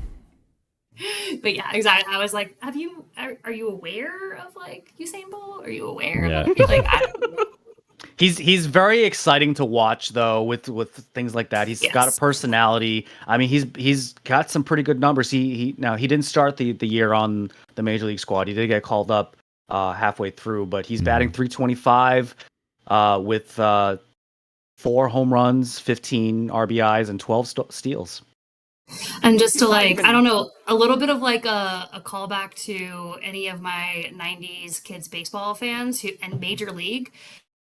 But yeah, exactly. I was like, are you aware of like Usain Bolt? Are you aware? Yeah. Of, like, I don't know. He's very exciting to watch though with things like that. He's got a personality. I mean, he's got some pretty good numbers. He didn't start the year on the Major League squad. He did get called up halfway through, but he's batting .325 with 4 home runs, 15 RBIs, and 12 steals. And just to like, I don't know, a little bit of like a callback to any of my 90s kids baseball fans and Major League.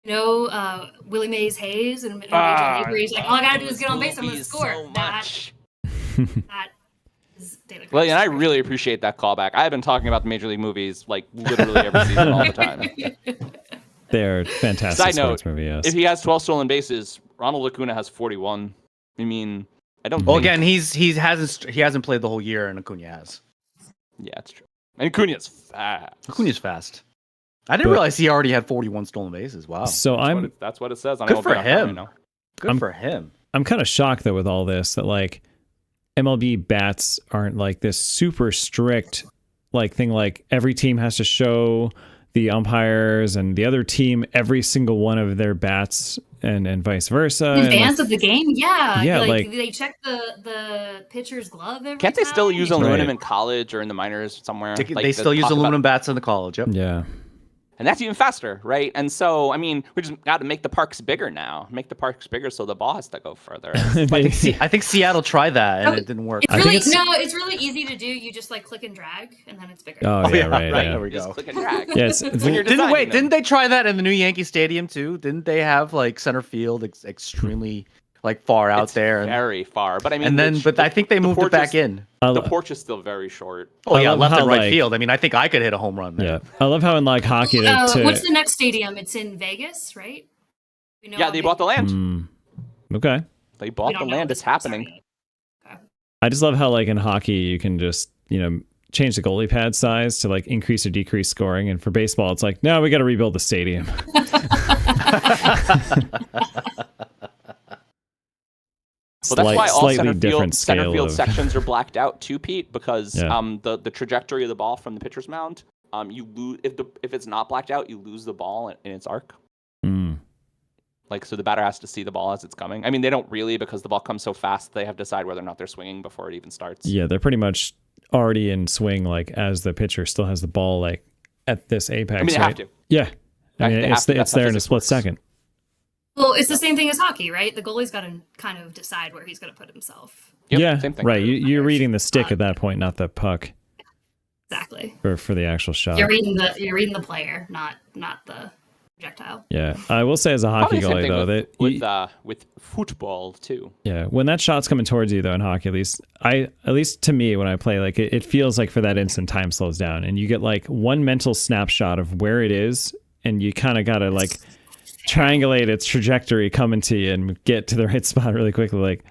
You know, Willie Mays Hayes and Major League, where he's like, all I gotta do is get on base, I'm gonna score. So that is David. Well, and I really appreciate that callback. I've been talking about the Major League movies like literally every season all the time. They're fantastic Side sports note, movie, yes. if he has 12 stolen bases, Ronald Acuna has 41. I mean, I don't. Well, think... again, he hasn't played the whole year, and Acuna has. Yeah, that's true. And Acuna's fast. Acuna's fast. I didn't realize he already had 41 stolen bases. Wow. So that's what it says. On good for him. You know. Good for him. I'm kind of shocked though with all this that like MLB bats aren't like this super strict like thing. Like every team has to show the umpires and the other team every single one of their bats and vice versa. In advance of the game, yeah, like they check the pitcher's glove every Can't they time? still use aluminum in college or in the minors somewhere? They still use aluminum bats in the college. Yep. Yeah. And that's even faster, right? And so, I mean, we just got to make the parks bigger now. Make the parks bigger so the ball has to go further. I think Seattle tried that and it didn't work. It's really easy to do. You just like click and drag, and then it's bigger. Oh yeah, right. Yeah. There we go. Just click and drag. Yes. Didn't they try that in the new Yankee Stadium too? Didn't they have like center field extremely like far out there? Very far. But I mean, I think they moved it back in. The porch is still very short. Oh yeah, left and right field. I mean, I think I could hit a home run there. Yeah, I love how in like hockey. What's the next stadium? It's in Vegas, right? They bought the land. Okay. They bought the land. It's happening. Okay. I just love how like in hockey you can just change the goalie pad size to like increase or decrease scoring, and for baseball it's like no, we got to rebuild the stadium. Well, that's why all center field of... sections are blacked out too, Pete, because the trajectory of the ball from the pitcher's mound, you lose if it's not blacked out, you lose the ball in its arc. Like, so the batter has to see the ball as it's coming. I mean, they don't really, because the ball comes so fast, they have to decide whether or not they're swinging before it even starts. Yeah, they're pretty much already in swing, like as the pitcher still has the ball, like at this apex. I mean, they have to. Yeah, I mean, it's there in a split second. Well, it's the same thing as hockey, right? The goalie's got to kind of decide where he's going to put himself. Yep, yeah, same thing. Right. You're reading the stick at that point, not the puck. Exactly. For the actual shot. You're reading the player, not the projectile. Yeah, I will say as a hockey goalie though with football too. Yeah, when that shot's coming towards you though in hockey, at least to me when I play, like it feels like for that instant time slows down and you get like one mental snapshot of where it is, and you kind of gotta like triangulate its trajectory coming to you and get to the right spot really quickly. Like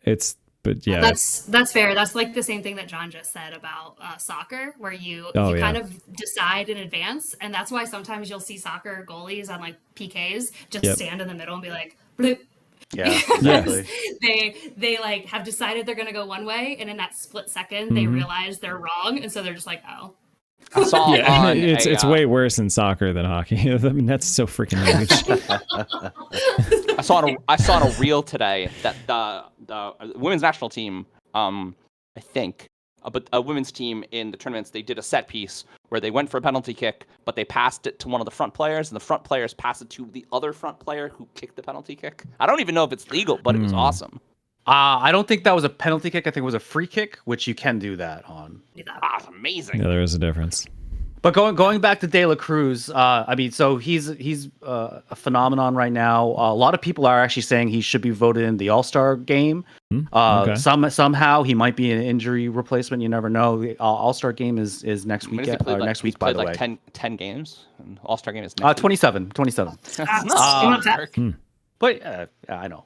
it's. But yeah, that's fair. That's like the same thing that John just said about soccer, where you kind of decide in advance, and that's why sometimes you'll see soccer goalies on like PKs just stand in the middle and be like, bloop. Yeah, exactly. they like have decided they're gonna go one way, and in that split second they realize they're wrong, and so they're just like, oh. I saw it's way worse in soccer than hockey. I mean, that's so freaking huge. I saw on a reel today that the women's national team, I think, but a women's team in the tournaments, they did a set piece where they went for a penalty kick, but they passed it to one of the front players, and the front players passed it to the other front player who kicked the penalty kick. I don't even know if it's legal, but it was awesome. I don't think that was a penalty kick. I think it was a free kick, which you can do that on. That's amazing. Yeah, there is a difference. But going back to De La Cruz, I mean, so he's a phenomenon right now. A lot of people are actually saying he should be voted in the All-Star game. Okay. Somehow he might be an injury replacement. You never know. The All-Star game is next week. Next week, by the way. 10 games. All-Star game is next 27. But I know.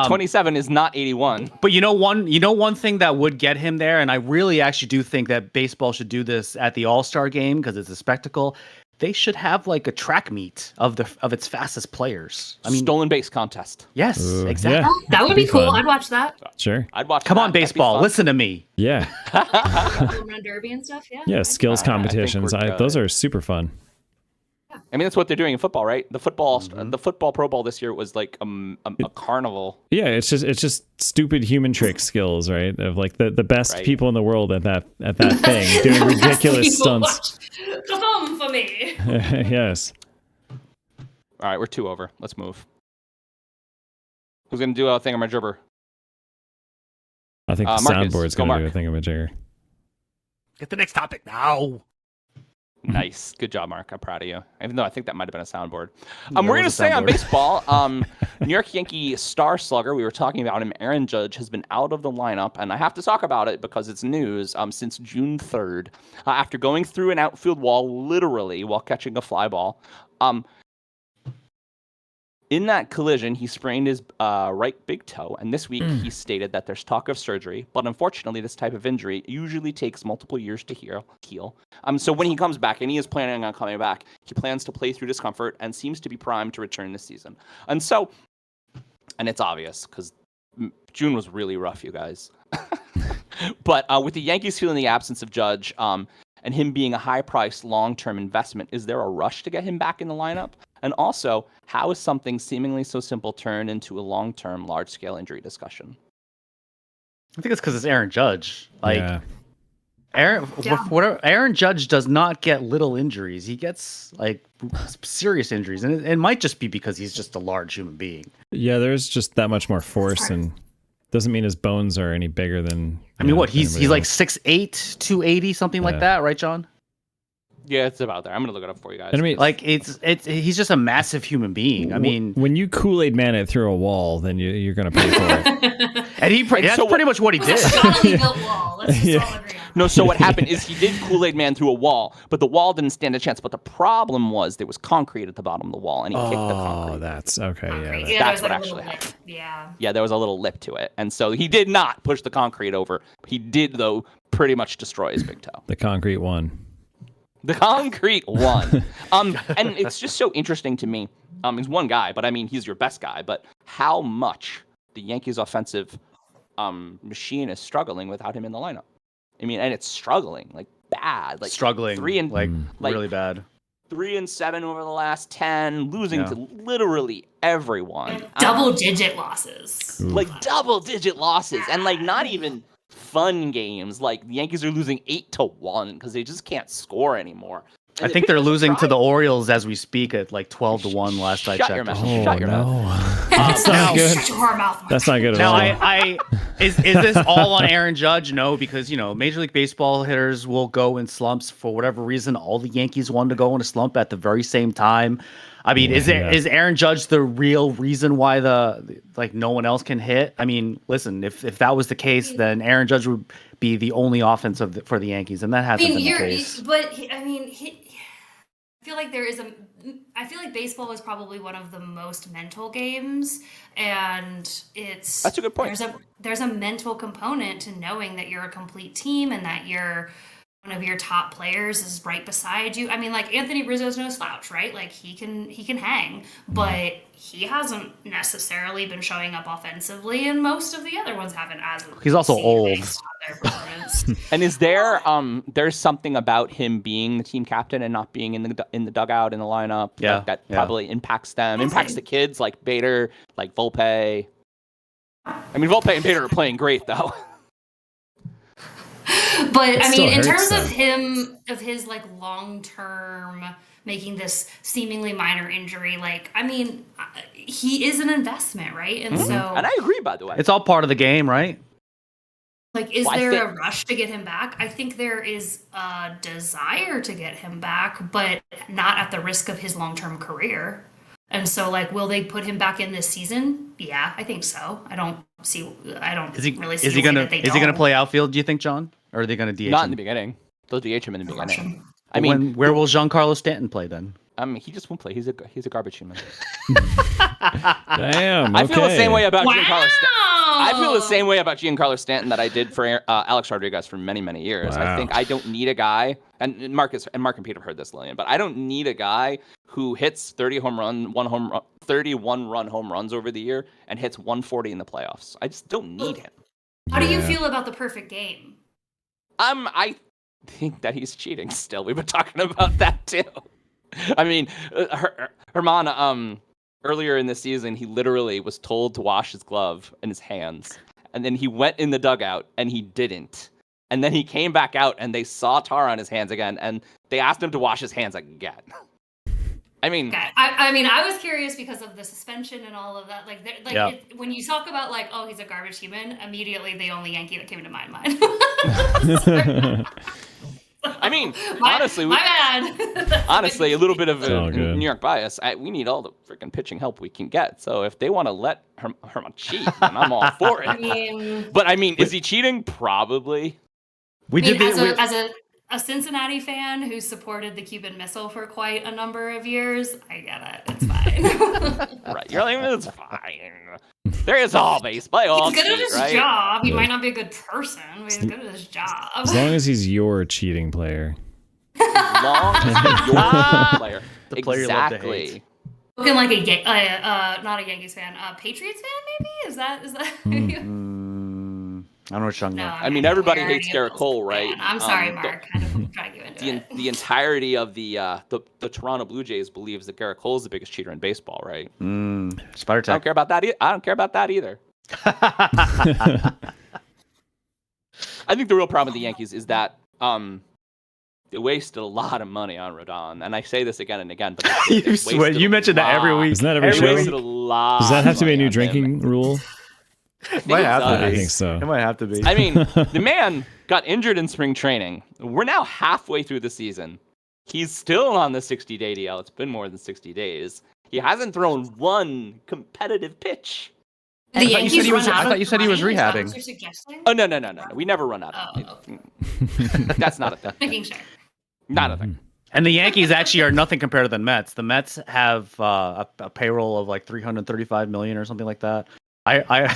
27 is not 81. But you know one thing that would get him there, and I really actually do think that baseball should do this at the All-Star game because it's a spectacle. They should have like a track meet of its fastest players. I mean, stolen base contest. Yes, exactly. Yeah, that would be cool. I'd watch that. Sure. I'd watch. Come on, baseball. Listen to me. Yeah. Home run derby and stuff. Yeah. Yeah, skills competitions. Those are super fun. I mean, that's what they're doing in football, right? The football Pro Bowl this year was like a carnival. Yeah, it's just stupid human trick skills, right? Of like the best people in the world at that thing doing ridiculous stunts. Come for me. Yes. All right, we're 2 over. Let's move. Who's gonna do a thingamajigger? I think the soundboard's gonna do a thingamajigger. Get the next topic now. Nice. Good job, Mark. I'm proud of you. Even though I think that might have been a soundboard. We're going to stay on baseball. New York Yankee star slugger, we were talking about him, Aaron Judge, has been out of the lineup, and I have to talk about it because it's news since June 3rd. After going through an outfield wall, literally, while catching a fly ball. In that collision, he sprained his right big toe, and this week he stated that there's talk of surgery, but unfortunately this type of injury usually takes multiple years to heal. So when he comes back, and he is planning on coming back, he plans to play through discomfort and seems to be primed to return this season. And it's obvious, because June was really rough, you guys. But with the Yankees feeling the absence of Judge, and him being a high-priced long-term investment, is there a rush to get him back in the lineup? And also, how is something seemingly so simple turned into a long-term, large-scale injury discussion? I think it's because it's Aaron Judge. Aaron Judge does not get little injuries. He gets like serious injuries, and it might just be because he's just a large human being. Yeah, there's just that much more force, and doesn't mean his bones are any bigger than. I mean, what he's like 6'8", 280, something like that, right, John? Yeah, it's about there. I'm gonna look it up for you guys. And I mean, like he's just a massive human being. I mean, when you Kool-Aid man it through a wall, then you're gonna pay for it. And that's pretty much what he did. Solidly built wall. Let's just all agree on that. No, so what happened is he did Kool-Aid Man through a wall, but the wall didn't stand a chance. But the problem was there was concrete at the bottom of the wall, and he kicked the concrete. Oh, that's okay. Yeah, That's what like actually happened. Yeah, there was a little lip to it, and so he did not push the concrete over. He did, though, pretty much destroy his big toe. The concrete one. The concrete one. And it's just so interesting to me. He's one guy, but I mean, he's your best guy. But how much the Yankees' offensive machine is struggling without him in the lineup. I mean, and it's struggling, like bad, like struggling, like really bad. 3-7 over the last 10, losing to literally everyone. Double-digit losses. Like double-digit losses, and like not even fun games. Like the Yankees are losing 8-1 because they just can't score anymore. I think they're losing to the Orioles as we speak at like 12-1 last I checked. Shut your mouth. Oh, Shut your mouth. That's not good. Shut your mouth. That's not good at Now, all. is this all on Aaron Judge? No, because Major League Baseball hitters will go in slumps for whatever reason. All the Yankees wanted to go in a slump at the very same time. I mean, is Aaron Judge the real reason why no one else can hit? I mean, listen, if that was the case, then Aaron Judge would be the only offense for the Yankees, and that hasn't been the case. But I mean, I feel like baseball is probably one of the most mental games, and that's a good point. There's a mental component to knowing that you're a complete team and that one of your top players is right beside you. I mean, like Anthony Rizzo's no slouch, right? Like he can hang, but he hasn't necessarily been showing up offensively, and most of the other ones haven't. He's also old. And is there's something about him being the team captain and not being in the dugout in the lineup? Yeah, that probably impacts them. Impacts the kids like Bader, like Volpe. I mean, Volpe and Bader are playing great though. But I mean, in terms of his like long term making this seemingly minor injury, like I mean, he is an investment, right? And so, and I agree, by the way, it's all part of the game, right? Like, is there a rush to get him back? I think there is a desire to get him back, but not at the risk of his long term career. And so, like, will they put him back in this season? Yeah, I think so. I don't really see. Is he gonna play outfield? Do you think, John? Or are they gonna DH? Not him? in the beginning. They'll DH him in the beginning. I mean, where will Giancarlo Stanton play then? He just won't play. He's a garbage human. Damn. I feel the same way about Giancarlo Stanton. Wow. I feel the same way about Giancarlo Stanton that I did for Alex Rodriguez for many, many years. Wow. I think I don't need a guy, and Mark and Pete have heard this, Lillian, but I don't need a guy who hits 31 run home runs over the year and hits 140 in the playoffs. I just don't need him. How do you feel about the perfect game? I think that he's cheating still. We've been talking about that too. I mean, Herman, earlier in the season, he literally was told to wash his glove and his hands. And then he went in the dugout and he didn't. And then he came back out and they saw tar on his hands again. And they asked him to wash his hands again. I mean, okay. I was curious because of the suspension and all of that. When you talk about like, oh, he's a garbage human, immediately the only Yankee that came to my mind. I mean, my bad. Honestly, a little bit of New York bias. We need all the freaking pitching help we can get. So if they want to let Herman cheat, then I'm all for it. But I mean, is he cheating? Probably. As a Cincinnati fan who supported the Cuban Missile for quite a number of years, I get it. It's fine. Right. You're like, it's fine. There is all baseball. He's good at his job. He might not be a good person, but he's good at his job. As long as he's your cheating player. As long as he's your player. The player you love to hate. Looking like not a Yankees fan, a Patriots fan maybe? Is that I don't know what you're talking about. I mean, everybody hates Garrett Cole, right? I'm sorry, Mark. I don't drag you into it. The entirety of the Toronto Blue Jays believes that Garrett Cole is the biggest cheater in baseball, right? Spider Tech. I don't care about that. I don't care about that either. I think the real problem with the Yankees is that They wasted a lot of money on Rodon, and I say this again and again. But you mentioned that every week. Isn't that every They show? wasted a lot. Does that have to be a of money new on drinking him. rule? It might have to be. I think so. It might have to be. I mean, the man got injured in spring training. We're now halfway through the season. He's still on the 60-day DL. It's been more than 60 days. He hasn't thrown one competitive pitch. The I thought you Yankees said he was- run I out thought of you said he was money? Is that what rehabbing. you're suggesting? Oh, no. We never run out of Oh, it. That's not a thing. Making sure. Not a thing. And the Yankees actually are nothing compared to the Mets. The Mets have a payroll of like 335 million or something like that. I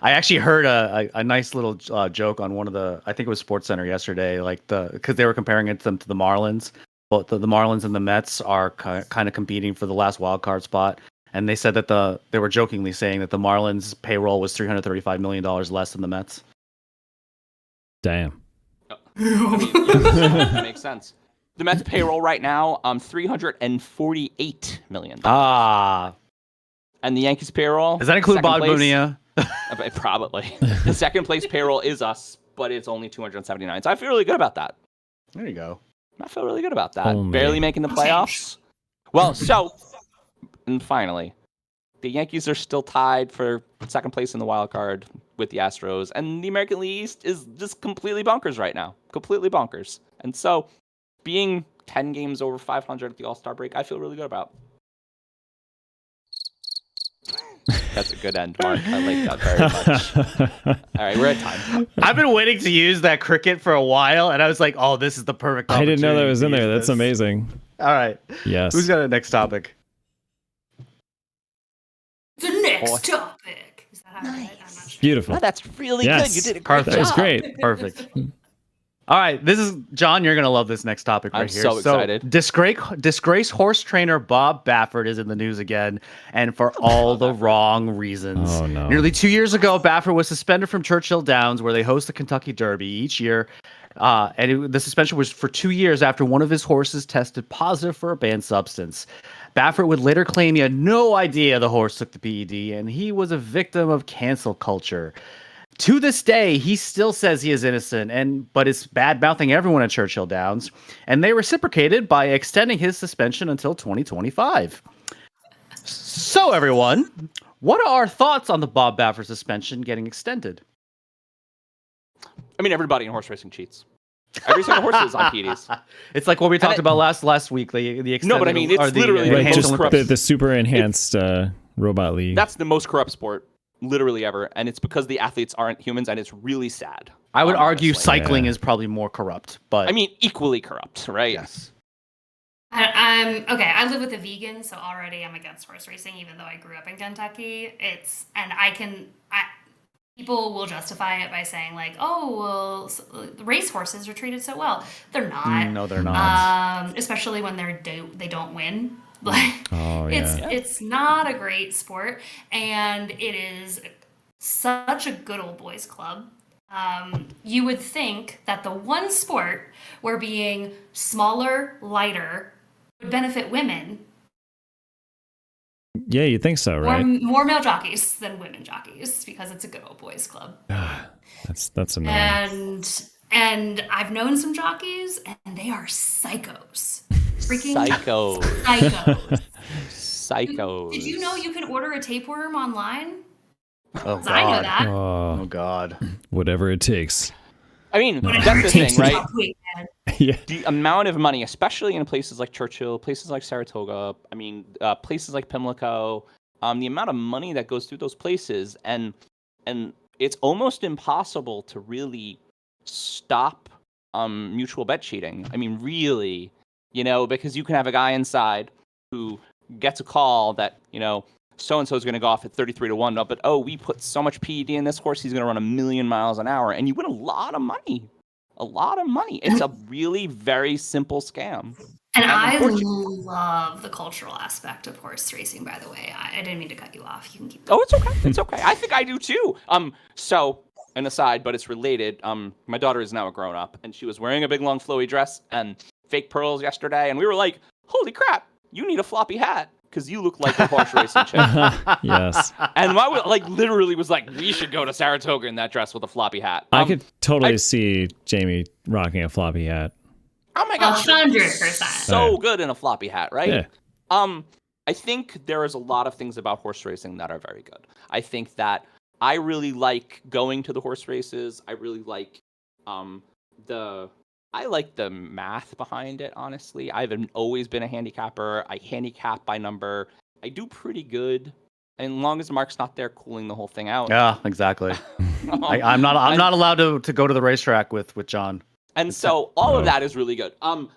actually heard a nice little joke on one of the, I think it was SportsCenter yesterday, like because they were comparing it to the Marlins. But the Marlins and the Mets are kind of competing for the last wild card spot. And they said that they were jokingly saying that the Marlins payroll was $335 million less than the Mets. Damn. I mean, yeah, that makes sense. The Mets payroll right now, $348 million. And the Yankees payroll. Does that include Bob Bonilla? Probably. The second place payroll is us, but it's only 279. So I feel really good about that. There you go. I feel really good about that. Only. Barely making the playoffs. Well, and finally, the Yankees are still tied for second place in the wild card with the Astros, and the American League East is just completely bonkers right now. Completely bonkers. And so, being 10 games over 500 at the All-Star break, I feel really good about. That's a good end, Mark. I like that very much. All right, we're at time. I've been waiting to use that cricket for a while, and I was like, "Oh, this is the perfect." I didn't know that was in opportunity there. to That's use this. amazing. All right. Yes. Who's got the next topic? The next topic. Is that how I read it? I'm not sure. Beautiful. Oh, that's really Yes. good. You did a great Perfect. That was job. great. Perfect. All right, this is John. You're gonna love this next topic right I'm here. so excited. Disgraced horse trainer Bob Baffert is in the news again, and for all the wrong reasons. Oh, no. Nearly 2 years ago, Baffert was suspended from Churchill Downs, where they host the Kentucky Derby each year. The suspension was for 2 years after one of his horses tested positive for a banned substance. Baffert would later claim he had no idea the horse took the PED, and he was a victim of cancel culture. To this day, he still says he is innocent, but is bad-mouthing everyone at Churchill Downs, and they reciprocated by extending his suspension until 2025. So, everyone, what are our thoughts on the Bob Baffert suspension getting extended? I mean, everybody in horse racing cheats. Every single horse is on PEDs. It's like what we talked about last week. The extended, No, but I mean, it's or the, literally Right, enhanced just Olympics. the super enhanced robot league. That's the most corrupt sport, literally ever, and it's because the athletes aren't humans, and it's really sad. I would argue honestly. cycling Yeah. is probably more corrupt, but I mean, equally corrupt, right? yes. I'm okay. I live with a vegan, so already I'm against horse racing, even though I grew up in Kentucky. People will justify it by saying like, "Oh, well, race horses are treated so well." They're not. No, they're not. Especially when they don't win. Like, Oh, yeah. it's not a great sport, and it is such a good old boys club. You would think that the one sport where being smaller, lighter would benefit women. Yeah, you think so, right? More male jockeys than women jockeys because it's a good old boys club. That's annoying. And I've known some jockeys, and they are psychos. Freaking Psychos. psychos. Psychos. Did you know you can order a tapeworm online? Oh 'Cause I know god. that. Oh Oh, god. whatever it takes. I mean, Whatever that's it the takes thing, to right? drop weight, man. Yeah. The amount of money, especially in places like Churchill, places like Saratoga, I mean, places like Pimlico, the amount of money that goes through those places, and it's almost impossible to really stop mutual bet cheating. I mean, really, because you can have a guy inside who gets a call that, so-and-so is going to go off at 33-1, but, we put so much PED in this horse, he's going to run 1,000,000 miles an hour, and you win a lot of money. A lot of money. It's a really very simple scam. And I unfortunately- love the cultural aspect of horse racing, by the way. I didn't mean to cut you off. You can keep Oh, it's okay. It's okay. I think I do too. So an aside, but it's related. My daughter is now a grown up, and she was wearing a big long flowy dress and fake pearls yesterday, and we were like, "Holy crap! You need a floppy hat." because you look like a horse racing chick. Yes. And I like literally was like, we should go to Saratoga in that dress with a floppy hat. I could totally see Jamie rocking a floppy hat. Oh my god, 100%. so good in a floppy hat, right? Yeah. I think there is a lot of things about horse racing that are very good. I think that I really like going to the horse races. I really like the math behind it, honestly. I've always been a handicapper. I handicap by number. I do pretty good. And as long as Mark's not there cooling the whole thing out. Yeah, exactly. I'm not allowed to go to the racetrack with John. And so all of that is really good. Am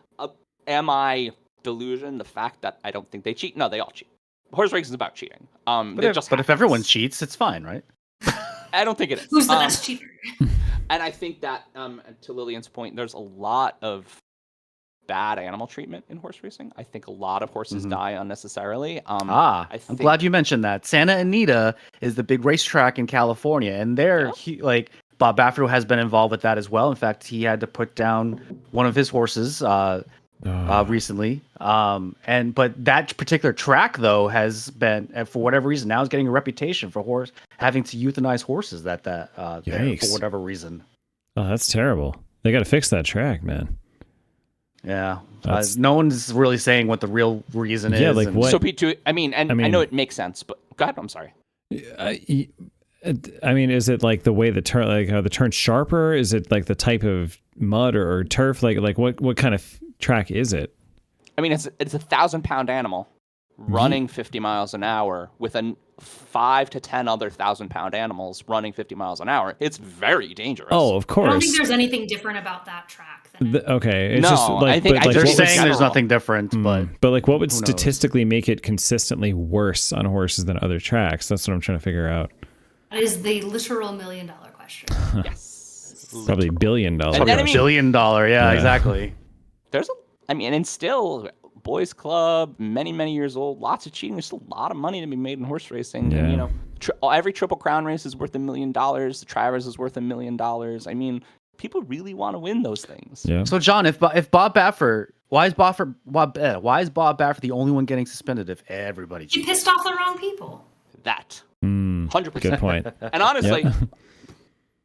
I delusion? The fact that I don't think they cheat? No, they all cheat. Horse racing is about cheating. But if everyone cheats, it's fine, right? I don't think it is. Who's the best cheater? And I think that, to Lillian's point, there's a lot of bad animal treatment in horse racing. I think a lot of horses die unnecessarily. I'm glad you mentioned that. Santa Anita is the big racetrack in California, and Bob Baffert has been involved with that as well. In fact, he had to put down one of his horses recently. But that particular track, though, has been, for whatever reason, now is getting a reputation for having to euthanize horses there for whatever reason. Oh, that's terrible. They got to fix that track, man. Yeah. No one's really saying what the real reason is. Yeah, like what? So, Pete, I know it makes sense, but go ahead. I'm sorry. I mean, is it like the way the turn, like are the turns sharper? Is it like the type of mud or turf? Like what kind of track is it? I mean, it's a 1,000-pound animal running 50 miles an hour with 5 to 10 other 1,000-pound animals running 50 miles an hour. It's very dangerous. Oh, of course. I don't think there's anything different about that track. Okay, it's no, just like, I think they're saying there's nothing different, but like what would statistically make it consistently worse on horses than other tracks? That's what I'm trying to figure out. That is the literal $1 million question. Yes, probably $1 billion. Probably $1 billion. Yeah, exactly. And still, boys club, many years old, lots of cheating. There's still a lot of money to be made in horse racing. Yeah. And, every Triple Crown race is worth $1 million. The Travers is worth $1 million. I mean, people really want to win those things. Yeah. So, John, if Bob Baffert, why is Bob Baffert the only one getting suspended if everybody cheats? He pissed off the wrong people. That 100%. Good point. And honestly,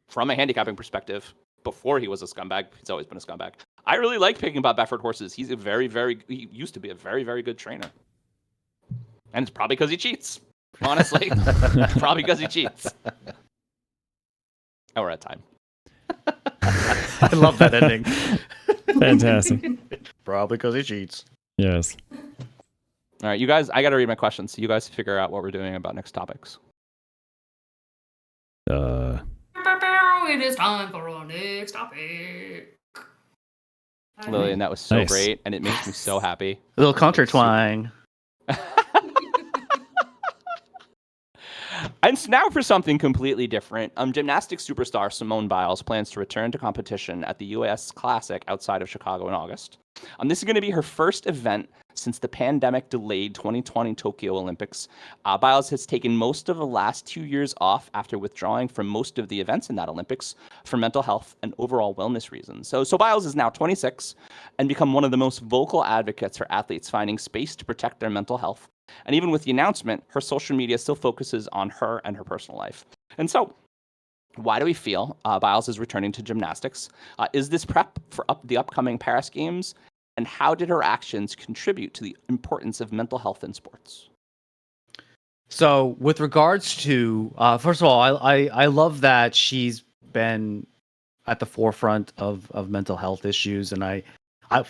from a handicapping perspective, before he was a scumbag, he's always been a scumbag. I really like picking Bob Baffert horses. He's he used to be a very, very good trainer. And it's probably because he cheats. Honestly, probably because he cheats. Oh, we're at time. I love that ending. Fantastic. Probably because he cheats. Yes. All right, you guys, I got to read my questions, so you guys figure out what we're doing about next topics. It is time for our next topic. Lillian, that was so Nice. great, and it makes me so happy. A little counter twang. And so now for something completely different. Gymnastics superstar Simone Biles plans to return to competition at the U.S. Classic outside of Chicago in August. This is going to be her first event since the pandemic-delayed 2020 Tokyo Olympics. Biles has taken most of the last 2 years off after withdrawing from most of the events in that Olympics for mental health and overall wellness reasons. So Biles is now 26 and become one of the most vocal advocates for athletes finding space to protect their mental health. And even with the announcement, her social media still focuses on her and her personal life. And so, why do we feel Biles is returning to gymnastics? Is this prep for the upcoming Paris Games? And how did her actions contribute to the importance of mental health in sports? So, with regards to, first of all, I love that she's been at the forefront of mental health issues, and I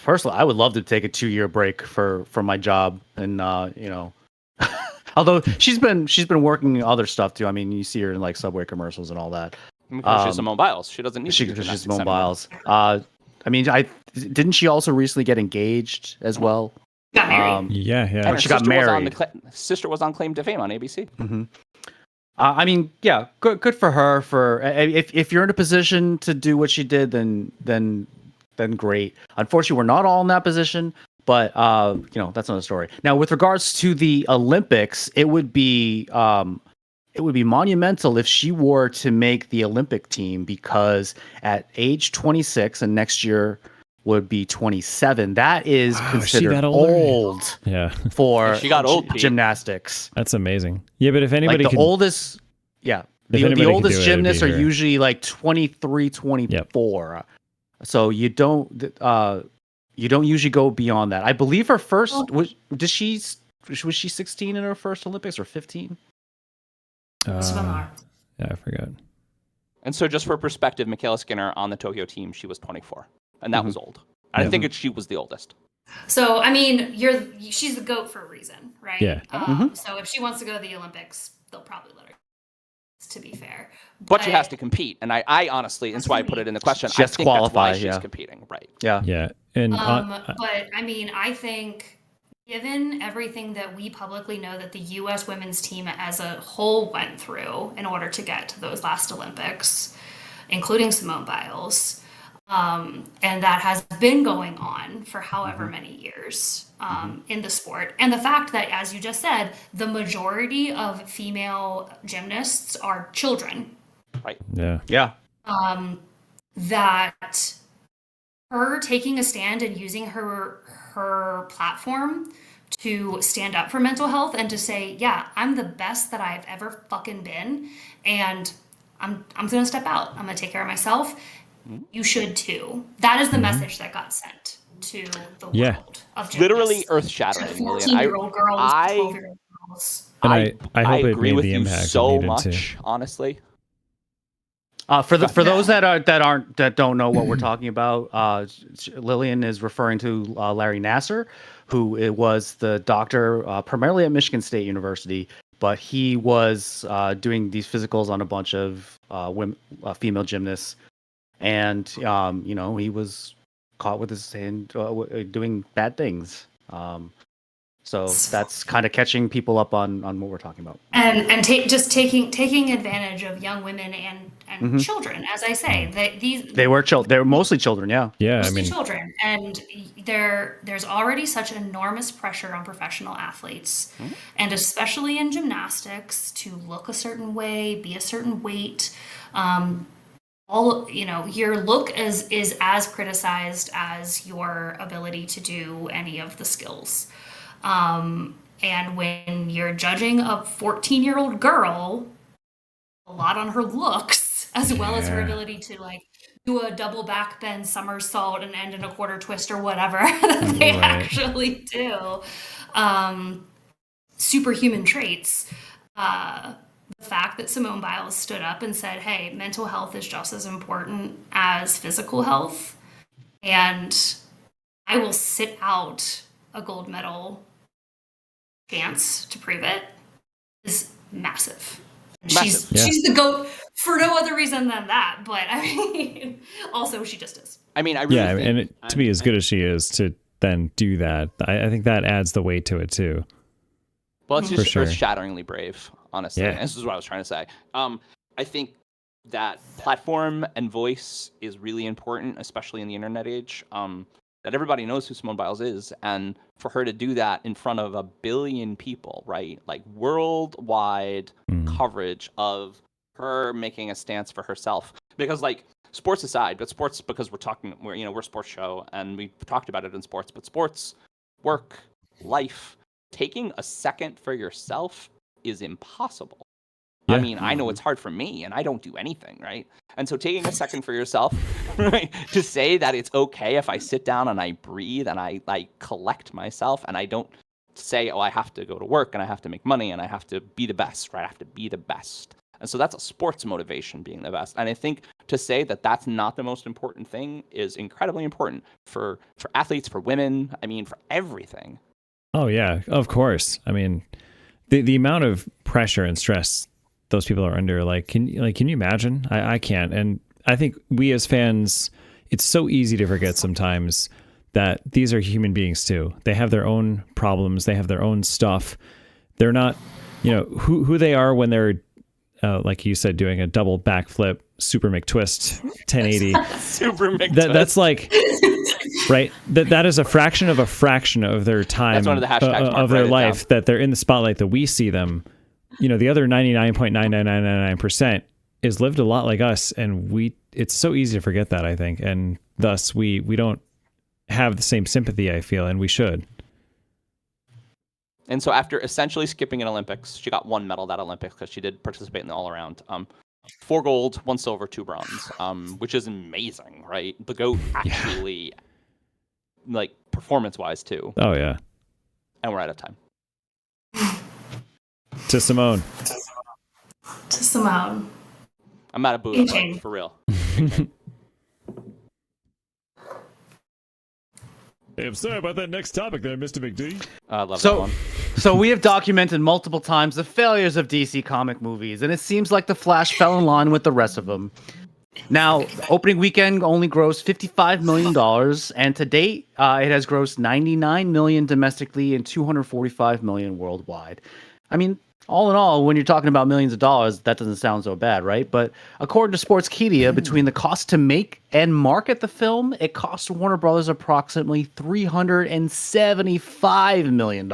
personally, I would love to take a 2-year break from my job, and although she's been working other stuff too. I mean, you see her in like Subway commercials and all that. She's Simone Biles. She doesn't need to do She's gymnastics Simone anymore. Biles. I mean, didn't she also recently get engaged as well? Got married. Yeah. And her She got sister was on married. sister was on Claim to Fame on ABC. Mm-hmm. I mean, yeah, good for her. If you're in a position to do what she did, then great. Unfortunately, we're not all in that position, but that's another story. Now, with regards to the Olympics, it would be monumental if she were to make the Olympic team, because at age 26, and next year would be 27. That is Wow, she considered that older? old Yeah. for She got old, Pete. gymnastics. That's amazing. Yeah, but if anybody Like the can, oldest, yeah, If the anybody can oldest do it, it'd be gymnasts are her. usually like 23, 24. So you don't usually go beyond that. I believe her first was she 16 in her first Olympics or 15? yeah, I forgot. And so, just for perspective, Michaela Skinner on the Tokyo team, she was 24, and that was old. And I think she was the oldest. So I mean, she's the GOAT for a reason, right? Yeah. So if she wants to go to the Olympics, they'll probably let her. To be fair, But she has to compete, and I honestly, that's why I put it in the question. She has to qualify, that's why she's competing, right? Yeah. Yeah. And but I mean, I think given everything that we publicly know that the U.S. women's team as a whole went through in order to get to those last Olympics, including Simone Biles, and that has been going on for however many years in the sport. And the fact that, as you just said, the majority of female gymnasts are children. Right. yeah. Yeah. That her taking a stand and using her platform to stand up for mental health and to say, yeah, I'm the best that I've ever fucking been, and I'm gonna step out. I'm gonna take care of myself. You should too. That is the message that got sent to the world of gymnasts. Literally earth-shattering. 14-year-old girls, 12-year-old girls. And I hope it agree made with the you impact so it needed much, to. honestly. For those that don't know what we're talking about, Lillian is referring to Larry Nasser, who was the doctor primarily at Michigan State University, but he was doing these physicals on a bunch of female gymnasts, and he was caught with his hand doing bad things. So that's kind of catching people up on what we're talking about, and taking advantage of young women and children, as I say, they were mostly children, yeah. I mean, children, and there's already such enormous pressure on professional athletes, and especially in gymnastics, to look a certain way, be a certain weight. Your look is as criticized as your ability to do any of the skills. And when you're judging a 14-year-old girl, a lot on her looks, as well as her ability to do a double back bend somersault and end in a quarter twist or whatever that they actually do. Superhuman traits. The fact that Simone Biles stood up and said, hey, mental health is just as important as physical health, and I will sit out a gold medal chance to prove it, is massive. She's the GOAT for no other reason than that, but I mean, also she just is. I mean, I really think, and to be as good as she is to then do that, I think that adds the weight to it too. Well, it's just earth-shatteringly brave, honestly. Yeah. And this is what I was trying to say. I think that platform and voice is really important, especially in the internet age. That everybody knows who Simone Biles is, and for her to do that in front of 1 billion people, right? Like worldwide coverage of her making a stance for herself. Because sports aside, but sports, because we're a sports show and we've talked about it in sports, but sports, work, life, taking a second for yourself is impossible. Yeah. I mean, I know it's hard for me, and I don't do anything, right? And so taking a second for yourself, right, to say that it's okay if I sit down and I breathe and I collect myself and I don't say, oh, I have to go to work and I have to make money and I have to be the best, right? I have to be the best. And so that's a sports motivation, being the best. And I think to say that that's not the most important thing is incredibly important for athletes, for women, I mean, for everything. Oh, yeah, of course. I mean, the amount of pressure and stress those people are under, can you imagine? I can't. And I think we as fans, it's so easy to forget sometimes that these are human beings too. They have their own problems. They have their own stuff. They're not, who they are when they're, like you said, doing a double backflip, super McTwist, 1080. Super McTwist. That's right. That is a fraction of their time. That's one of the hashtags of their life that they're in the spotlight that we see them. The other 99.9999% is lived a lot like us, and it's so easy to forget that, I think, and thus we don't have the same sympathy, I feel, and we should. And so after essentially skipping an Olympics, she got 1 medal that Olympics because she did participate in the all-around. 4 gold, 1 silver, 2 bronze, which is amazing, right? The GOAT actually, like, performance-wise, too. Oh, yeah. And we're out of time. To Simone. To Simone. I'm out of Buddha, for real. Hey, I'm sorry about that next topic there, Mr. McD. I love that one. So we have documented multiple times the failures of DC comic movies, and it seems like The Flash fell in line with the rest of them. Now, opening weekend only grossed $55 million, and to date, it has grossed $99 million domestically and $245 million worldwide. I mean, all in all, when you're talking about millions of dollars, that doesn't sound so bad, right? But according to Sportskeeda, between the cost to make and market the film, it cost Warner Brothers approximately $375 million.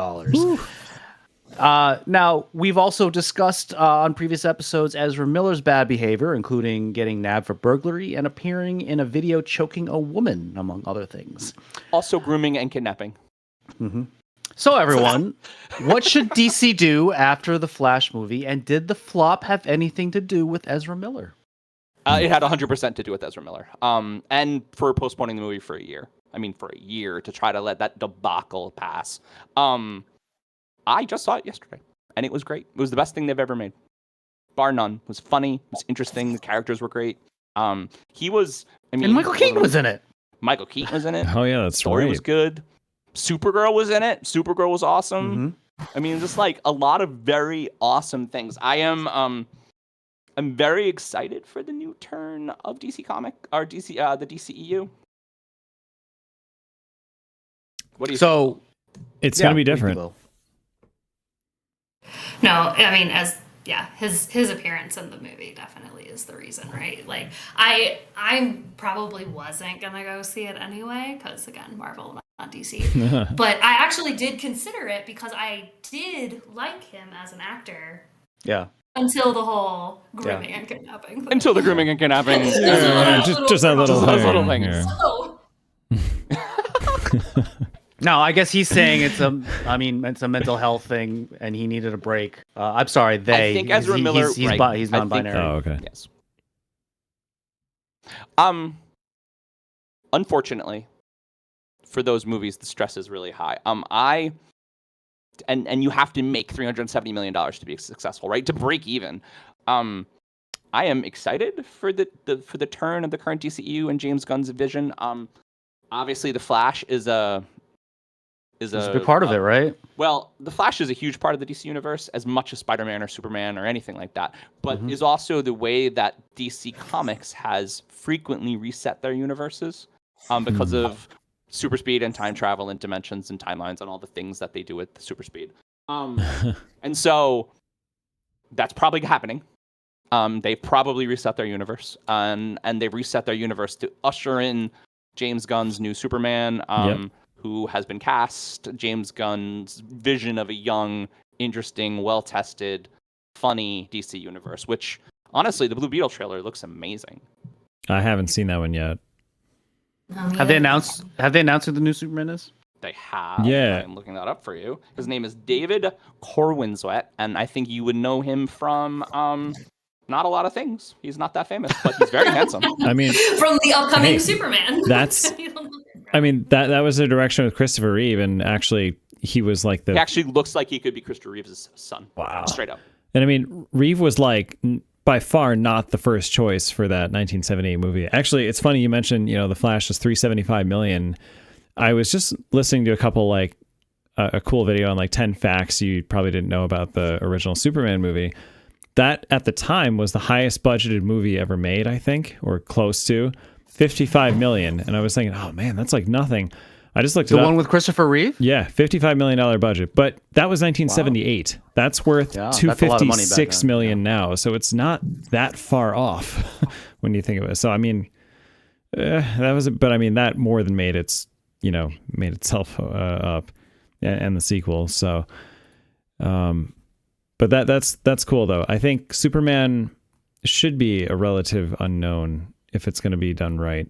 Now, we've also discussed on previous episodes Ezra Miller's bad behavior, including getting nabbed for burglary and appearing in a video choking a woman, among other things. Also grooming and kidnapping. Mm-hmm. So everyone, what should DC do after the Flash movie, and did the flop have anything to do with Ezra Miller? It had 100% to do with Ezra Miller. And for postponing the movie for a year. I mean, for a year to try to let that debacle pass. I just saw it yesterday, and it was great. It was the best thing they've ever made. Bar none. It was funny. It was interesting. The characters were great. He was... I mean, and Michael Keaton was in it. Michael Keaton was in it. Oh, yeah, that's Story right. was good. Supergirl was in it. Supergirl was awesome. Mm-hmm. I mean, just like a lot of very awesome things. I'm very excited for the new turn of DC Comic or the DCEU. What do you think? It's going to be different. No, I mean, his appearance in the movie definitely is the reason, right? Like, I probably wasn't gonna go see it anyway because, again, Marvel, not DC. But I actually did consider it because I did like him as an actor. Yeah. Until the whole grooming and kidnapping thing. Until the grooming and kidnapping. Just that little thing. No, I guess he's saying it's a mental health thing, and he needed a break. I'm sorry, I think Ezra Miller, he's non-binary. Oh, okay. Yes. Unfortunately, for those movies, the stress is really high. And you have to make $370 million to be successful, right? To break even. I am excited for the turn of the current DCEU and James Gunn's vision. Obviously, the Flash is a big part of it, right? Well, the Flash is a huge part of the DC universe, as much as Spider-Man or Superman or anything like that. But is also the way that DC Comics has frequently reset their universes because of super speed and time travel and dimensions and timelines and all the things that they do with the super speed. And so that's probably happening. They've probably reset their universe, and they've reset their universe to usher in James Gunn's new Superman. Who has been cast, James Gunn's vision of a young, interesting, well-tested, funny DC universe, which, honestly, the Blue Beetle trailer looks amazing. I haven't seen that one yet. Have they announced who the new Superman is? They have. Yeah. I'm looking that up for you. His name is David Corwinswet, and I think you would know him from not a lot of things. He's not that famous, but he's very handsome. I mean, from the upcoming Superman. That was a direction with Christopher Reeve, and actually he was like He actually looks like he could be Christopher Reeve's son. Wow. Straight up. And I mean, Reeve was like by far not the first choice for that 1978 movie. Actually, it's funny you mentioned, The Flash is $375 million. I was just listening to a couple like a cool video on like 10 facts you probably didn't know about the original Superman movie. That at the time was the highest budgeted movie ever made, I think, or close to. $55 million. And I was thinking, oh man, that's like nothing. I just looked it up. The one with Christopher Reeve? Yeah, $55 million budget. But that was 1978. Wow. That's worth $256 million now. So it's not that far off when you think of it. So I mean, that more than made made itself up and the sequel. So, but that's cool though. I think Superman should be a relative unknown if it's going to be done right.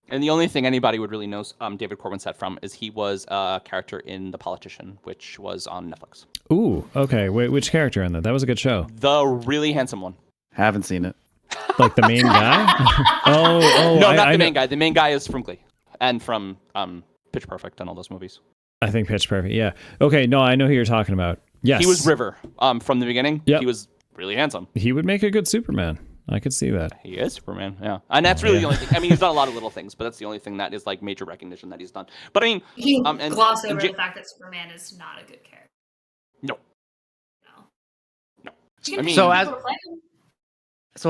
And the only thing anybody would really know David Corwin said from is he was a character in The Politician, which was on Netflix. Ooh, okay. Wait, which character in that? That was a good show. The really handsome one. Haven't seen it. Like the main guy? Oh, no, not the main guy. The main guy is from Glee and from Pitch Perfect and all those movies. I think Pitch Perfect. Yeah. Okay. No, I know who you're talking about. Yes. He was River from the beginning. Yep. He was really handsome. He would make a good Superman. I could see that. He is Superman, yeah. And that's really the only thing. I mean, he's done a lot of little things, but that's the only thing that is like major recognition that he's done. But I mean, he glossed over the fact that Superman is not a good character. No. I mean, so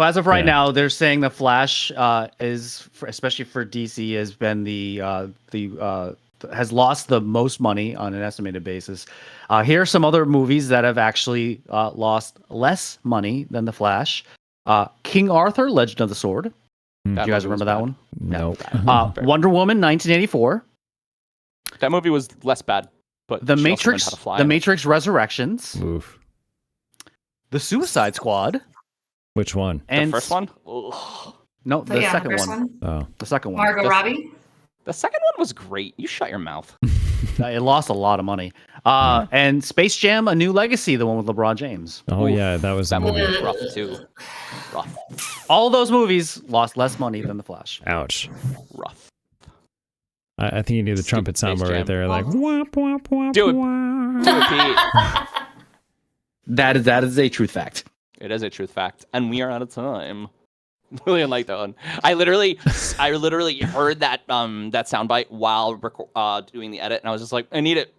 as of right now, they're saying the Flash is, especially for DC, has been has lost the most money on an estimated basis. Here are some other movies that have actually lost less money than the Flash. King Arthur, Legend of the Sword. Do you guys remember that one? No. Wonder Woman, 1984. That movie was less bad, but The Matrix Resurrections. Oof. The Suicide Squad. Which one? And the first one? No, the second one. Oh. The second one. Margot Robbie. The second one was great. You shut your mouth. It lost a lot of money. And Space Jam: A New Legacy, the one with LeBron James. Oh yeah, that movie was rough too. Rough. All those movies lost less money than the Flash. Ouch. Rough. I think you need the trumpet soundboard right there, like whop whop whop. Do it. Whop. Do it, Pete. That is a truth fact. It is a truth fact, and we are out of time. Really like that one. I literally heard that soundbite while doing the edit, and I was just like, I need it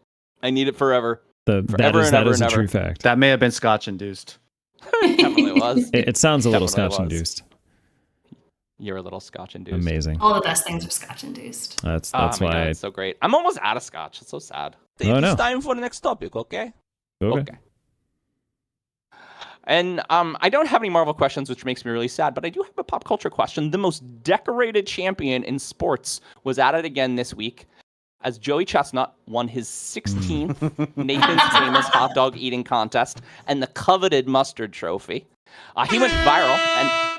forever. That is a true fact. That may have been Scotch induced. It definitely was. It sounds a little Scotch induced. You're a little Scotch induced. Amazing. All the best things are Scotch induced. That's why God, it's so great. I'm almost out of Scotch. It's so sad. It's time for the next topic, okay? Okay. And I don't have any Marvel questions, which makes me really sad, but I do have a pop culture question. The most decorated champion in sports was at it again this week as Joey Chestnut won his 16th Nathan's Famous Hot Dog Eating Contest and the coveted mustard trophy. He went viral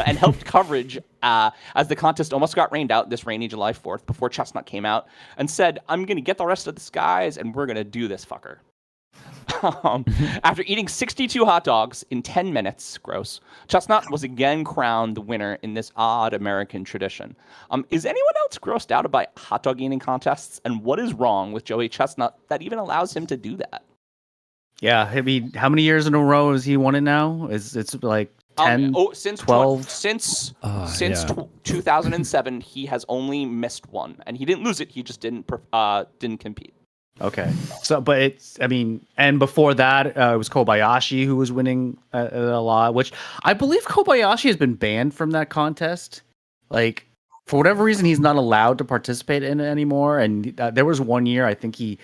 and helped coverage as the contest almost got rained out this rainy July 4th before Chestnut came out and said, I'm going to get the rest of the guys and we're going to do this fucker. After eating 62 hot dogs in 10 minutes, gross, Chestnut was again crowned the winner in this odd American tradition. Is anyone else grossed out by hot dog eating contests? And what is wrong with Joey Chestnut that even allows him to do that? Yeah, I mean, how many years in a row has he won it now? It's like 10, since 12? Since 2007, he has only missed one. And he didn't lose it, he just didn't compete. Okay. So, but it's, I mean, and before that, it was Kobayashi who was winning a lot, which I believe Kobayashi has been banned from that contest. Like, for whatever reason, he's not allowed to participate in it anymore. And there was one year, I think he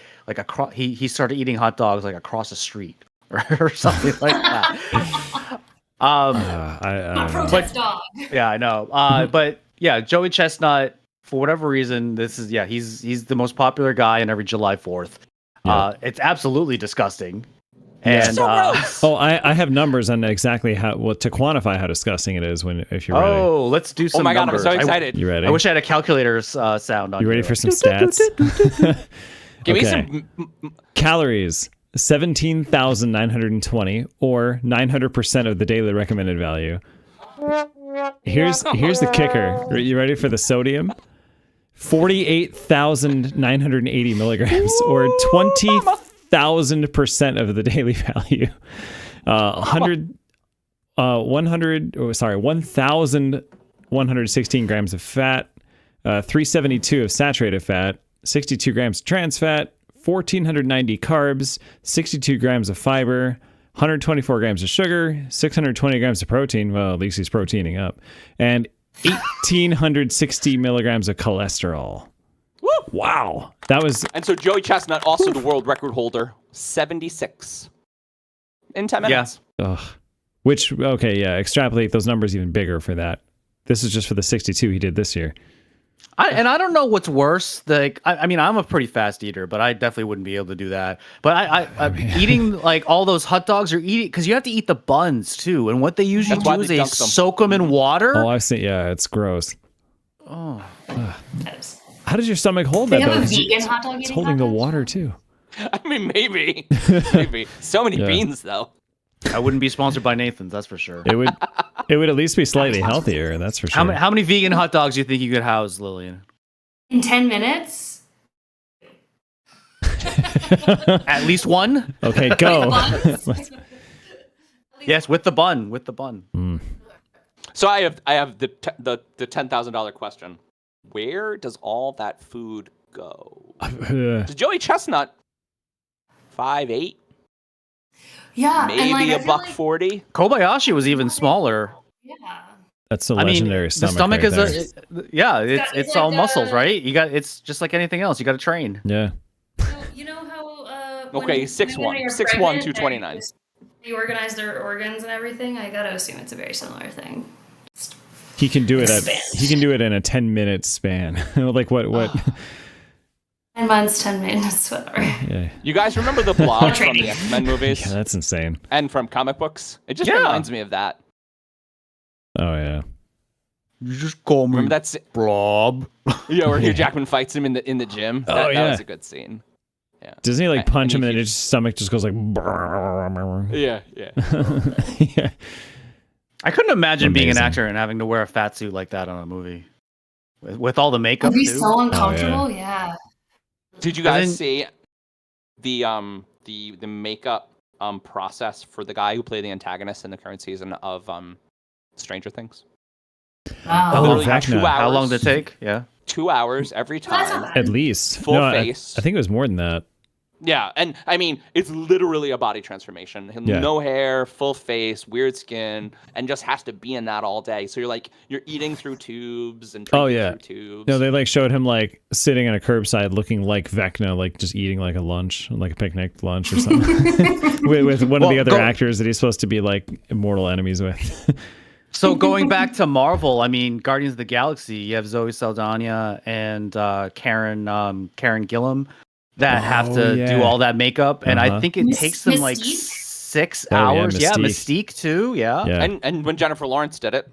started eating hot dogs like across the street or something like that. Protest dog. Yeah, I know. But yeah, Joey Chestnut, for whatever reason, he's the most popular guy in every July 4th. Yeah. It's absolutely disgusting. And I have numbers on exactly what to quantify how disgusting it is if you're ready. Oh, let's do some numbers. God, I'm so excited. You ready? I wish I had a calculator sound on. You ready for some stats? Give me some calories. 17,920 or 900% of the daily recommended value. Here's the kicker. Are you ready for the sodium? 48,980 milligrams or 20,000% of the daily value. 1,116 grams of fat, 372 of saturated fat, 62 grams of trans fat, 1,490 carbs, 62 grams of fiber, 124 grams of sugar, 620 grams of protein. Well, at least he's proteining up. And 1,860 milligrams of cholesterol. Woo! Wow. And so Joey Chestnut, also the world record holder, 76 in 10 minutes. Yeah. Ugh. Extrapolate those numbers even bigger for that. This is just for the 62 he did this year. I don't know what's worse. Like, I mean, I'm a pretty fast eater, but I definitely wouldn't be able to do that. But I'm eating like all those hot dogs, because you have to eat the buns too. And what they usually do is they soak them in water. Oh, I've seen. Yeah, it's gross. Oh. How does your stomach hold They that have though? a 'Cause vegan hot dog it's eating holding the contest? water too. I mean, maybe. Maybe. So many Yeah. beans, though. I wouldn't be sponsored by Nathan's, that's for sure. It would at least be slightly healthier, that's for sure. How many vegan hot dogs do you think you could house, Lillian? In 10 minutes? At least one? Okay, go. Yes, with the bun. With the bun. So I have the $10,000 question. Where does all that food go? Does Joey Chestnut 5'8"? Yeah, Maybe and like, I a feel buck like, 40? Kobayashi was even smaller. yeah. That's a I mean, legendary the stomach. stomach right is there. it's like all muscles, a- right? It's just like anything else. You got to train. Yeah. So, you know how Okay, 6'1", 6'1", 229. You organize their organs and everything. I gotta assume it's a very similar thing. He can do it Expand. he can do it in a 10-minute span. Like what 9 months, 10 minutes, whatever. yeah. You guys remember the blog from training. the X-Men movies? Yeah, that's insane. And from comic books? It just Yeah. reminds me of that. Oh yeah. You just call me Remember that Rob. Yeah, where Hugh Jackman fights him in the gym? Oh, That yeah. was a good scene. Yeah. Doesn't he like punch him and and then his stomach just goes like Yeah, yeah. yeah. I couldn't imagine being an Amazing. actor and having to wear a fat suit like that on a movie. With all the makeup It'd be too. so uncomfortable. Yeah. Did you And guys then- see the makeup process for the guy who played the antagonist in the current season of Stranger Things? Wow. Oh, Literally Vecna. 2 hours. How long did it take? Yeah. 2 hours every That's time. not At least. Full No, face. I think it was more than that. Yeah, and I mean, it's literally a body transformation. Yeah. No hair, full face, weird skin, and just has to be in that all day. So you're eating through tubes and drinking yeah. through tubes. No, they like showed him like sitting on a curbside looking like Vecna, like just eating like a lunch, like a picnic lunch or something. with one of the Well, other actors that he's supposed to be like mortal enemies with. So going back to Marvel, I mean, Guardians of the Galaxy, you have Zoe Saldana and Karen Gillan that have to yeah. do all that makeup, and I think it Mys- takes them like Mystique? 6 Oh, yeah, hours. Yeah, Mystique. Mystique too. Yeah. Yeah. And when Jennifer Lawrence did it,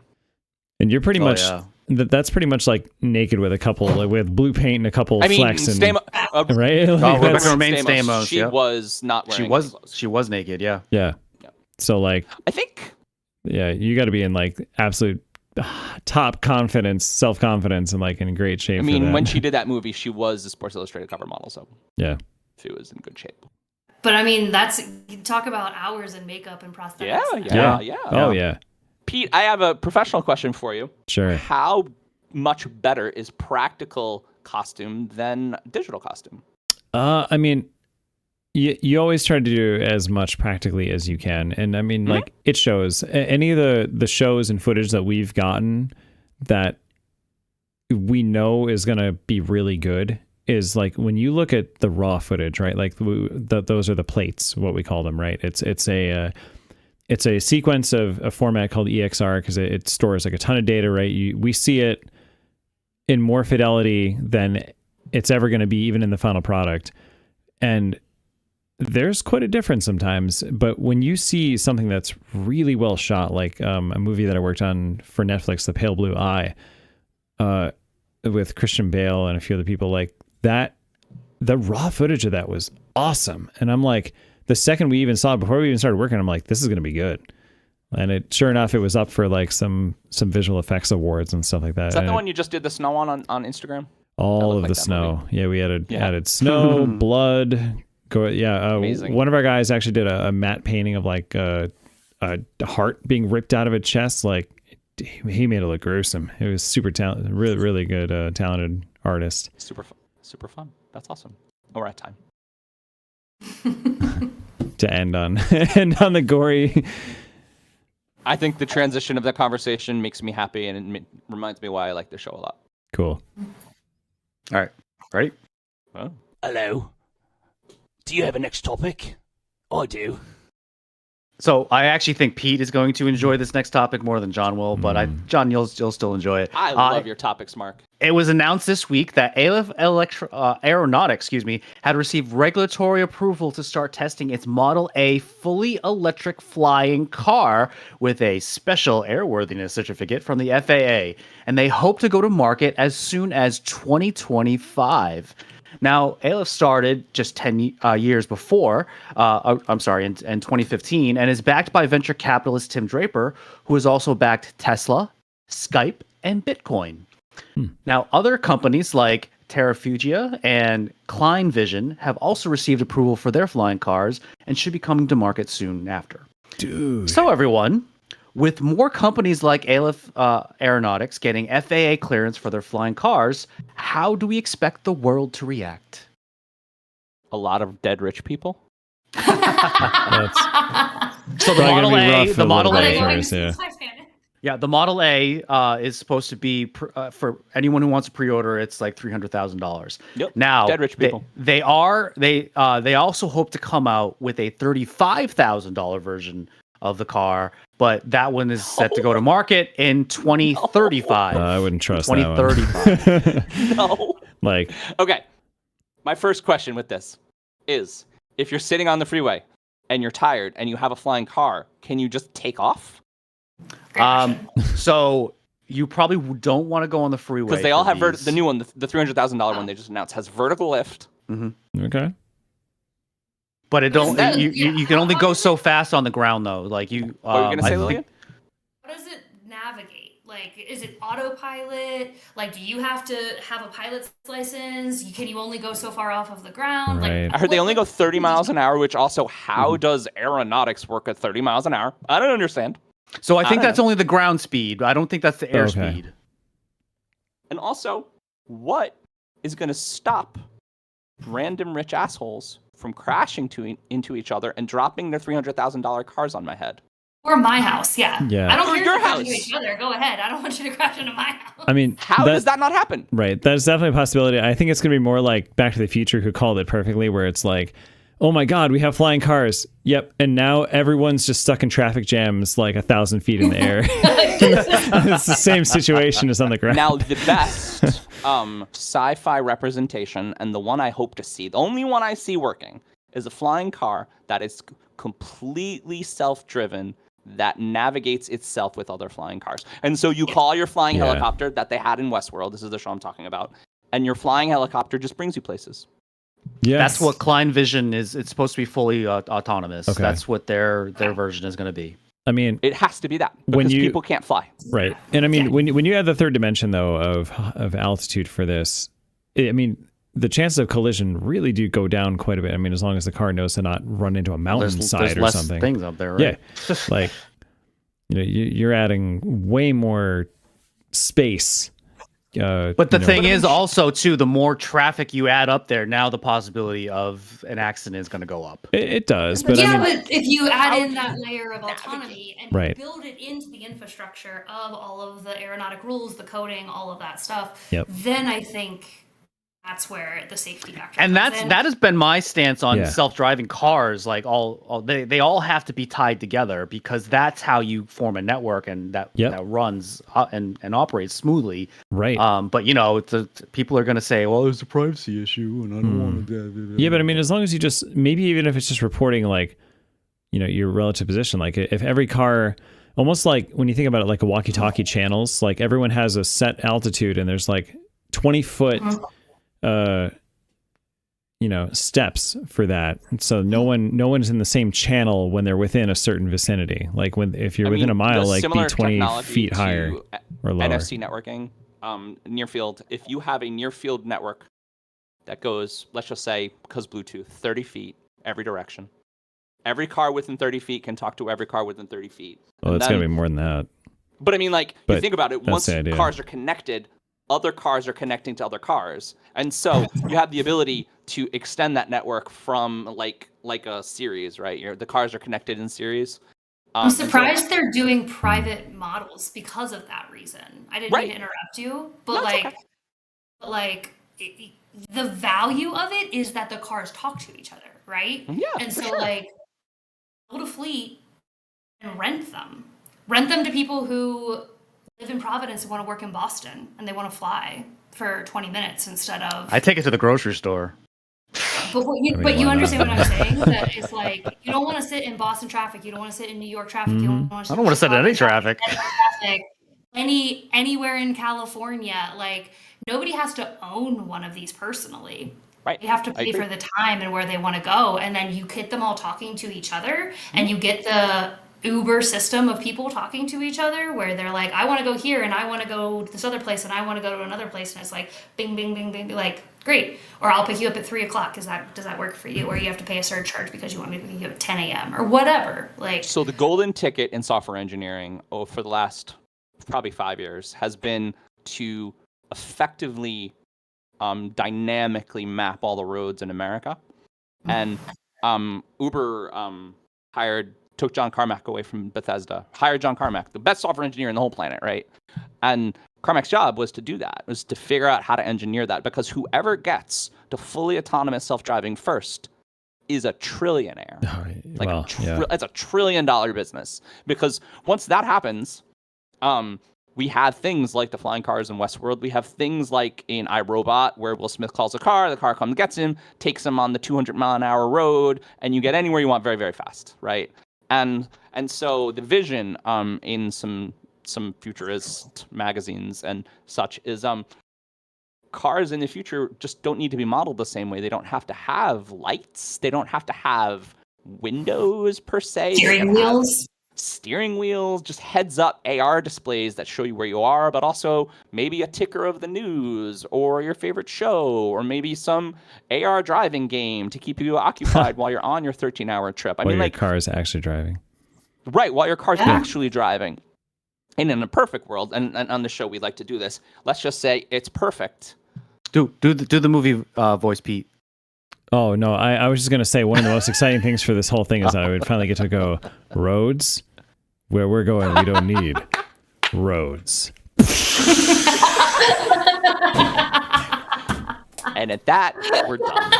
And you're pretty Oh, much yeah. that's pretty much like naked with a couple like with blue paint and a couple I mean, flecks and right? Oh, Like, Rebecca that's- Romaine Stamos. she yeah. was not wearing any clothes. She was naked. Yeah. yeah. So like I think yeah, you got to be in like absolute top confidence, self-confidence and like in great shape I for mean, that. when she did that movie, she was a Sports Illustrated cover model, so yeah. she was in good shape. But I mean, you talk about hours in makeup and prosthetics. Yeah. Oh yeah. Pete, I have a professional question for you. Sure. How much better is practical costume than digital costume? I mean, you always try to do as much practically as you can, and I mean, like it shows. Any of the shows and footage that we've gotten that we know is gonna be really good is like when you look at the raw footage, right? Like those are the plates, what we call them, right? It's a sequence of a format called EXR because it stores like a ton of data, right? We see it in more fidelity than it's ever going to be, even in the final product, and there's quite a difference sometimes. But when you see something that's really well shot, like a movie that I worked on for Netflix, The Pale Blue Eye, with Christian Bale and a few other people, like that, the raw footage of that was awesome. And I'm like, the second we even saw it, before we even started working, I'm like, this is going to be good. And it, sure enough, it was up for like some visual effects awards and stuff like that. Is that And the one you just did the snow on Instagram? all That of looked the like that snow. Yeah, we Yeah. added snow, blood. Amazing. One of our guys actually did a matte painting of like a heart being ripped out of a chest. Like he made it look gruesome. It was super talented, really good, talented artist. Super fun. That's awesome. Oh, we're at time. To end on the gory. I think the transition of that conversation makes me happy, and it reminds me why I like the show a lot. Cool. All right. Ready? Oh. Hello. Do you have a next topic? I do. So I actually think Pete is going to enjoy this next topic more than John will, but John, you'll still enjoy it. I love your topics, Mark. It was announced this week that Aeronautics, had received regulatory approval to start testing its Model A fully electric flying car with a special airworthiness certificate from the FAA, and they hope to go to market as soon as 2025. Now, Aleph started just 10 years before, in 2015, and is backed by venture capitalist Tim Draper, who has also backed Tesla, Skype, and Bitcoin. Now, other companies like Terrafugia and Klein Vision have also received approval for their flying cars and should be coming to market soon after. Dude. So, everyone, with more companies like Aleph Aeronautics getting FAA clearance for their flying cars, how do we expect the world to react? A lot of dead rich people. That's So the probably Model gonna be rough A, for the a Model little bit A, first, yeah. yeah, the Model A is supposed to be for anyone who wants to pre-order. It's like $300,000. Yep. Now, Dead rich people. They also hope to come out with a $35,000 version of the car, but that one is set to go to market in 2035. I wouldn't trust that 2035. No. Like, Okay. My first question with this is, if you're sitting on the freeway and you're tired and you have a flying car, can you just take off? So you probably don't want to go on the freeway Because they all have these. the new one, the $300,000 one they just announced, has vertical lift. okay. But it don't. That- You can only go so fast on the ground though. Like you. What were you gonna say, I think- Lillian? How does it navigate? Like, is it autopilot? Like, do you have to have a pilot's license? Can you only go so far off of the ground? Right. Like, I heard they only go 30 miles an an hour, which also, how does aeronautics work at 30 miles an hour? I don't understand. So I think don't that's only the ground speed. I don't think that's the air Okay. speed. And also, what is going to stop random rich assholes from crashing into each other and dropping their $300,000 cars on my head? Or my house, yeah. Yeah. I don't Or care your if you crash into house. each other. Go ahead. I don't want you to crash into my house. I mean, How does that not happen? Right. That's definitely a possibility. I think it's going to be more like Back to the Future, who called it perfectly, where it's like, oh my God, we have flying cars. Yep. And now everyone's just stuck in traffic jams like 1,000 feet in the air. It's the same situation as on the ground. Now, the best sci-fi representation, and the one I hope to see, the only one I see working, is a flying car that is completely self-driven, that navigates itself with other flying cars. And so you call your flying helicopter that they had in Westworld, this is the show I'm talking about, and your flying helicopter just brings you places. Yes. That's what Klein Vision is. It's supposed to be fully autonomous. Okay. That's what their version is going to be. I mean, It has to be that, When because you- people can't fly. right. And I mean, when you add the third dimension, though, of altitude for this, I mean, the chances of collision really do go down quite a bit. I mean, as long as the car knows to not run into a mountainside There's or less something. things up there, right? Yeah. Like, you're adding way more space. But the thing is also, too, the more traffic you add up there, now the possibility of an accident is going to go up. It does, but I mean, but if you add in that layer of autonomy and Right. build it into the infrastructure of all of the aeronautic rules, the coding, all of that stuff, Yep. then I think that's where the safety factor And comes in. that has been my stance on Yeah. self-driving cars. Like they all have to be tied together, because that's how you form a network and that runs and operates smoothly. right. But people are going to say, well, there's a privacy issue, and I don't want to. Yeah, but I mean, as long as you just, maybe even if it's just reporting like, your relative position, like if every car, almost like when you think about it, like a walkie-talkie channels, like everyone has a set altitude and there's like 20-foot, steps for that. So no one's in the same channel when they're within a certain vicinity. Like if you're within a mile, the like be similar 20 technology feet to higher or lower. NFC networking, near field. If you have a near field network that goes, let's just say, because Bluetooth, 30 feet every direction. Every car within 30 feet can talk to every car within 30 feet. Well, And it's then- going to be more than that. But I mean, like, you But think about it, that's once the idea. cars are connected, other cars are connecting to other cars. And so you have the ability to extend that network from like a series, right? The cars are connected in series. I'm And so- surprised they're doing private models because of that reason. I didn't mean to interrupt you, but No, it's the value of it is that the cars talk to each other, right? Yeah, And for so sure. build a fleet and rent them to people who live in Providence and want to work in Boston and they want to fly. for 20 minutes instead of. I take it to the grocery store. But you why understand not? what I'm saying? That it's like you don't want to sit in Boston traffic. You don't want to sit in New York traffic. You don't want to. I don't want to sit in any traffic. Anywhere in California, like nobody has to own one of these personally. Right. You have to pay for the time and where they want to go, and then you get them all talking to each other, and you get the Uber system of people talking to each other, where they're like, "I want to go here, and I want to go to this other place, and I want to go to another place," and it's like, "Bing, bing, bing, bing," like, great. Or I'll pick you up at 3:00. Does that work for you? Or you have to pay a surcharge because you want me to pick you up at 10 a.m. or whatever. Like, So the golden ticket in software engineering for the last probably 5 years has been to effectively dynamically map all the roads in America. And Uber took John Carmack away from Bethesda, hired John Carmack, the best software engineer in the whole planet, right? And Carmack's job was to do that, was to figure out how to engineer that, because whoever gets to fully autonomous self-driving first is a trillionaire. It's a $1 trillion business, because once that happens, we have things like the flying cars in Westworld. We have things like in iRobot, where Will Smith calls a car, the car comes, gets him, takes him on the 200-mile-an-hour road, and you get anywhere you want very, very fast, right? And so the vision in some futurist magazines and such is cars in the future just don't need to be modeled the same way. They don't have to have lights. They don't have to have windows per se. Steering wheels, just heads-up AR displays that show you where you are, but also maybe a ticker of the news or your favorite show, or maybe some AR driving game to keep you occupied while you're on your 13-hour trip. While your car is actually driving. Right, while your car's actually driving. And in a perfect world, and on the show we like to do this, let's just say it's perfect. Do the movie voice, Pete. Oh, no, I was just going to say one of the most exciting things for this whole thing is I would finally get to go roads. Where we're going, we don't need roads. And at that, we're done.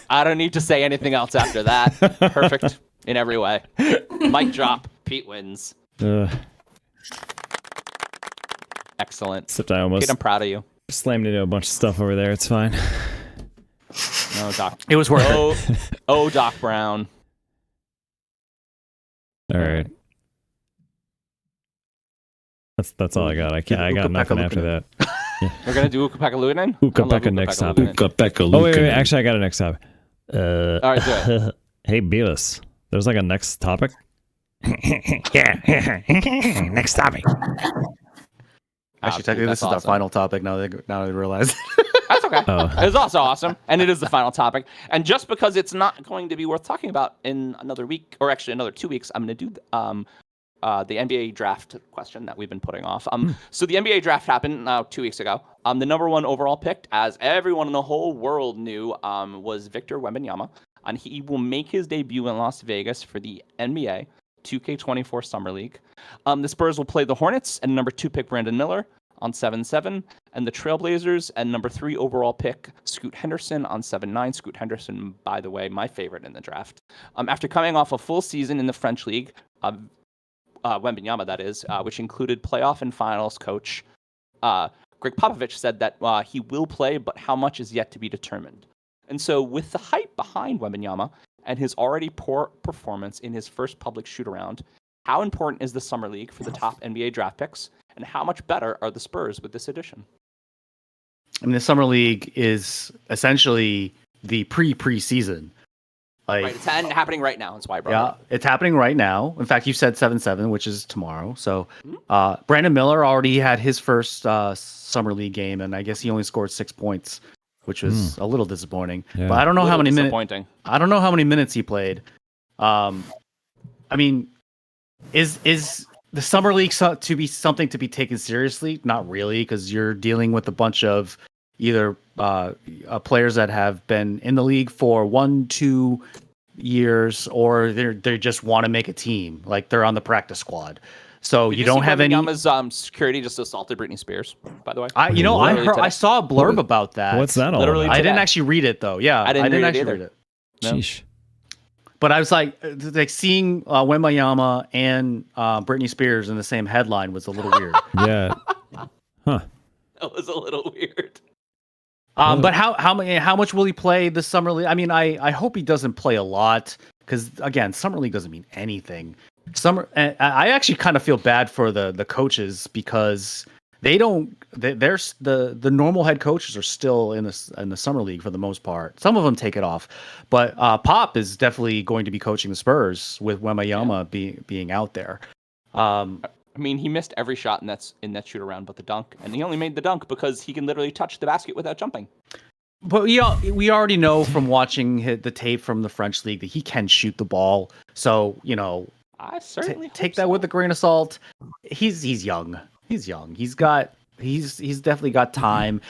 I don't need to say anything else after that. Perfect in every way. Mic drop. Pete wins. Excellent. Except I almost Pete, I'm proud of you. slammed into a bunch of stuff over there. It's fine. No, Doc. It was worth it. Oh, Doc Brown. All right. That's all I got. I got nothing after that. We're gonna do Ukapekaluinen? Ukapeka next topic. Oh wait, actually I got a next topic. All right, do it. Hey Beavis, there's like a next topic? Yeah. Next topic. Actually, technically, this is our final topic. Now they realize. That's okay. It's also awesome, and it is the final topic. And just because it's not going to be worth talking about in another week, or actually another 2 weeks, I'm going to do the NBA draft question that we've been putting off. So the NBA draft happened 2 weeks ago. The number one overall pick, as everyone in the whole world knew, was Victor Wembanyama, and he will make his debut in Las Vegas for the NBA 2K24 Summer League. The Spurs will play the Hornets and number 2 pick Brandon Miller on 7-7, and the Trailblazers and number 3 overall pick Scoot Henderson on 7-9. Scoot Henderson, by the way, my favorite in the draft. After coming off a full season in the French League, Wembanyama, that is, which included playoff and finals coach Greg Popovich, said that he will play, but how much is yet to be determined. And so with the hype behind Wembanyama and his already poor performance in his first public shoot-around, how important is the Summer League for the top NBA draft picks, and how much better are the Spurs with this addition? I mean, the Summer League is essentially the preseason. Like, Right, it's happening right now. That's why I brought it up. It's happening right now. In fact, you said 7-7, which is tomorrow. So Brandon Miller already had his first Summer League game, and I guess he only scored 6 points, which was a little disappointing. Yeah. But I don't know how many minutes. I don't know how many minutes he played. I mean, is the Summer League to be something to be taken seriously? Not really, because you're dealing with a bunch of either players that have been in the league for 1-2 years, or they just want to make a team, like they're on the practice squad. So you don't have any. Yama's security just assaulted Britney Spears, by the way. I saw a blurb about that. What's that all about? I didn't actually read it though. Yeah, I didn't actually read it. No. Sheesh. But I was like seeing Wembanyama and Britney Spears in the same headline was a little weird. Yeah. Huh. That was a little weird. Well- But how much will he play this summer league? I mean, I hope he doesn't play a lot because again, summer league doesn't mean anything. I actually kind of feel bad for the coaches because there's the normal head coaches are still in the summer league for the most part. Some of them take it off, but Pop is definitely going to be coaching the Spurs with Wembanyama being out there. I mean, he missed every shot in that shoot around but the dunk, and he only made the dunk because he can literally touch the basket without jumping. But we already know from watching the tape from the French league that he can shoot the ball. So I certainly take that with a grain of salt. He's young. He's young. He's definitely got time.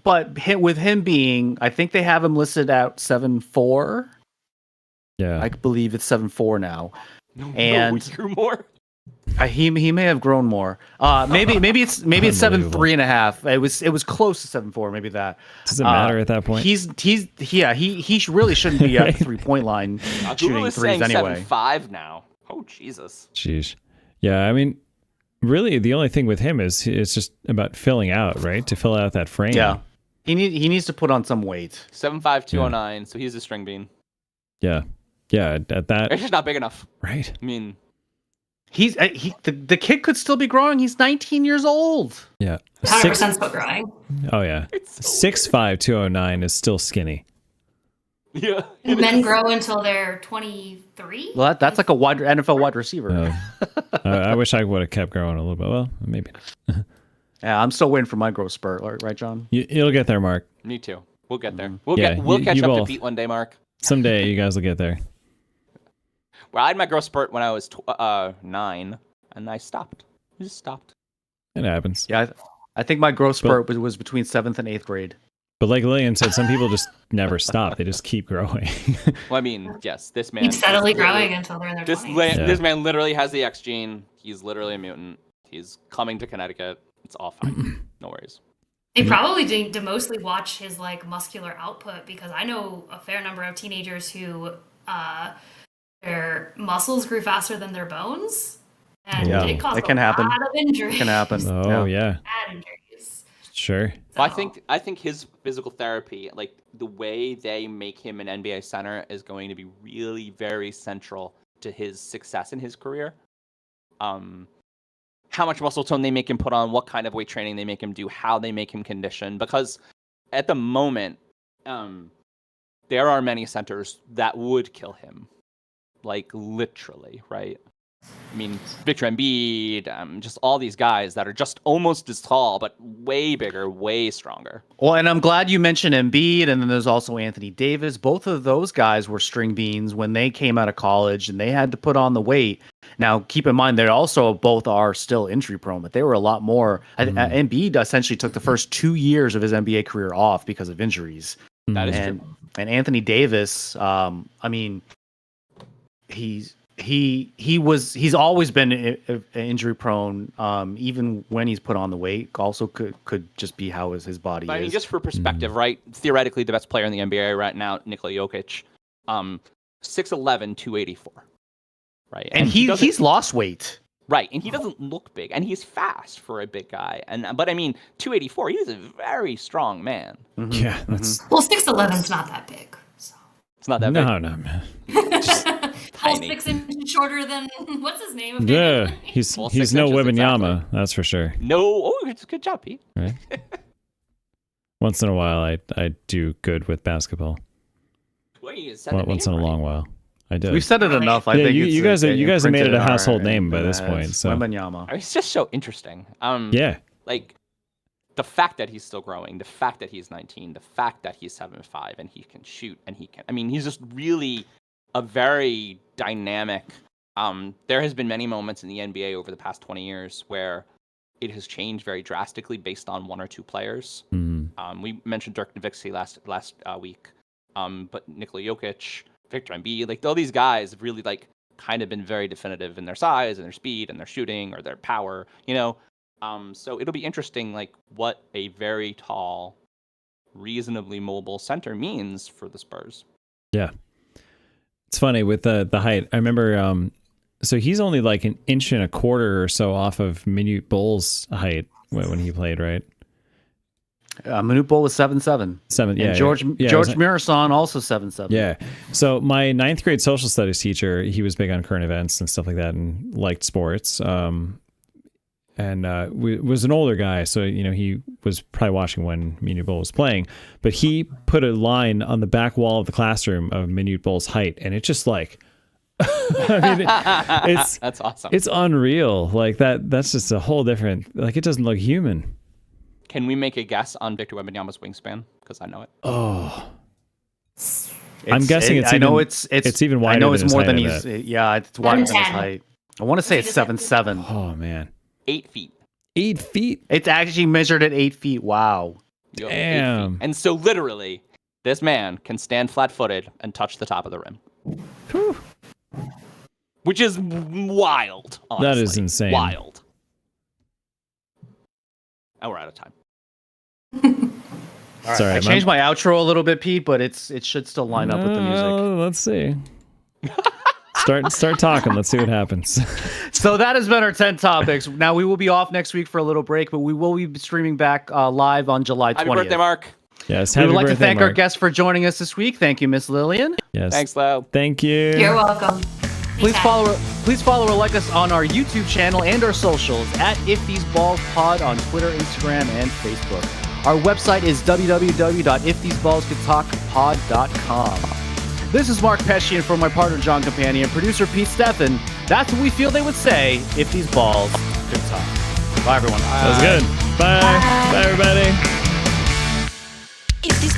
But with him being, I think they have him listed at 7'4". Yeah, I believe it's 7'4" now. No, he grew more. He may have grown more. Maybe it's 7'3.5". It was close to 7'4". Maybe that. Does it matter at that point? He really shouldn't be at the 3-point line shooting Google is threes saying anyway. 7'5" now. Oh Jesus. Sheesh. Yeah, I mean, really, the only thing with him is it's just about filling out, right? To fill out that frame. Yeah, he needs to put on some weight. 7'5", 209. So he's a string bean. Yeah. At that. It's just not big enough. Right. I mean, the kid could still be growing. He's 19 years old. Yeah. 100% still growing. Oh yeah. 6'5", 209 is still skinny. yeah. Men grow until they're 23. Well, that's like a NFL wide receiver. I wish I would have kept growing a little bit. Well, maybe. Yeah, I'm still waiting for my growth spurt, right, John? You'll get there, Mark. Me too. We'll get there. Yeah, We'll catch you up to both. Pete one day, Mark. Someday you guys will get there. Well, I had my growth spurt when I was 9, and I stopped. I just stopped. It happens. Yeah, I think my growth spurt was between 7th and 8th grade. But like Lillian said, some people just never stop. They just keep growing. Well, I mean, yes, this man Keep steadily is literally- growing until they're in their 20s. This man literally has the X gene. He's literally a mutant. He's coming to Connecticut. It's all fine. No worries. They probably need to mostly watch his muscular output because I know a fair number of teenagers who their muscles grew faster than their bones, and it caused it can happen. lot of injuries. It can happen. Oh yeah. Bad injuries. Sure. Well, I think his physical therapy, like the way they make him an NBA center, is going to be really very central to his success in his career. How much muscle tone they make him put on, what kind of weight training they make him do, how they make him condition. Because at the moment, there are many centers that would kill him, like literally, right? I mean, Victor Embiid, just all these guys that are just almost as tall, but way bigger, way stronger. Well, and I'm glad you mentioned Embiid, and then there's also Anthony Davis. Both of those guys were string beans when they came out of college, and they had to put on the weight. Now, keep in mind, they also both are still injury prone, but they were a lot more. Embiid essentially took the first 2 years of his NBA career off because of injuries. That is true. And Anthony Davis, I mean, he's always been injury prone, even when he's put on the weight. Also could just be how his body I mean, is. just for perspective, right? Theoretically, the best player in the NBA right now, Nikola Jokic, 6'11", 284, right? And he's lost weight. Right, and he doesn't look big, and he's fast for a big guy. But I mean, 284, he's a very strong man. Mm-hmm. Yeah. That's... Well, 6'11's not that big. So. It's not that big. No, man. Full Tiny. 6 inches shorter than what's his name? Yeah, he's Well, he's 6 no inches, Wembanyama, exactly. that's for sure. No, oh, it's a good job, Pete. Right. Once in a while, I do good with basketball. Well, you said the Once in name a right. long while, I did. We've said it enough. I Yeah, think you guys have made it a household name by this point. So Wembanyama. It's just so interesting. yeah, Like the fact that he's still growing, the fact that he's 19, the fact that he's 7'5" and he can shoot and he can. I mean, he's just really a very dynamic. There has been many moments in the NBA over the past 20 years where it has changed very drastically based on one or two players. Mm-hmm. We mentioned Dirk Nowitzki last week, but Nikola Jokic, Victor Embiid, like all these guys have really like kind of been very definitive in their size and their speed and their shooting or their power, you know. So it'll be interesting, like what a very tall, reasonably mobile center means for the Spurs. Yeah, it's funny with the height. I remember, so he's only like 1.25 inches or so off of Minute Bull's height when he played, right? Minute Bowl was 7-7. 7, yeah. And George yeah, Mirasan also 7-7. Yeah. So my 9th grade social studies teacher, he was big on current events and stuff like that and liked sports. Was an older guy, so he was probably watching when Minute Bowl was playing. But he put a line on the back wall of the classroom of Minute Bowl's height, and it just like, I mean, it's That's awesome. It's unreal. Like that's just a whole different. Like it doesn't look human. Can we make a guess on Victor Wembanyama's wingspan? Because I know it. Oh. I'm guessing it's even wider. I know it's more than he's. Yeah, it's wider than his height. I want to say it's 7-7. Oh man. 8 feet. 8 feet. It's actually measured at 8 feet. Wow. Yo, 8 Damn. feet. And so literally, this man can stand flat-footed and touch the top of the rim. Whew. Which is wild, honestly. That is insane. Wild. And we're out of time. All right, Sorry, I changed my outro a little bit, Pete, but it should still line up with the music. Let's see. Start talking. Let's see what happens. So that has been our 10 topics. Now we will be off next week for a little break, but we will be streaming back live on July 20th. Happy birthday, Mark. Yes, we would like to birthday, thank our Mark. guests for joining us this week. Thank you, Miss Lillian. Yes. Thanks, Lau. Thank you. You're welcome. Please follow or like us on our YouTube channel and our socials at If These Balls Pod on Twitter, Instagram, and Facebook. Our website is www.iftheseballscoulddtalkpod.com. This is Mark Pesci, and for my partner John Companion, producer Pete Steffen, that's what we feel they would say if these balls could talk. Bye, everyone. That was good. Bye. Bye, everybody. If these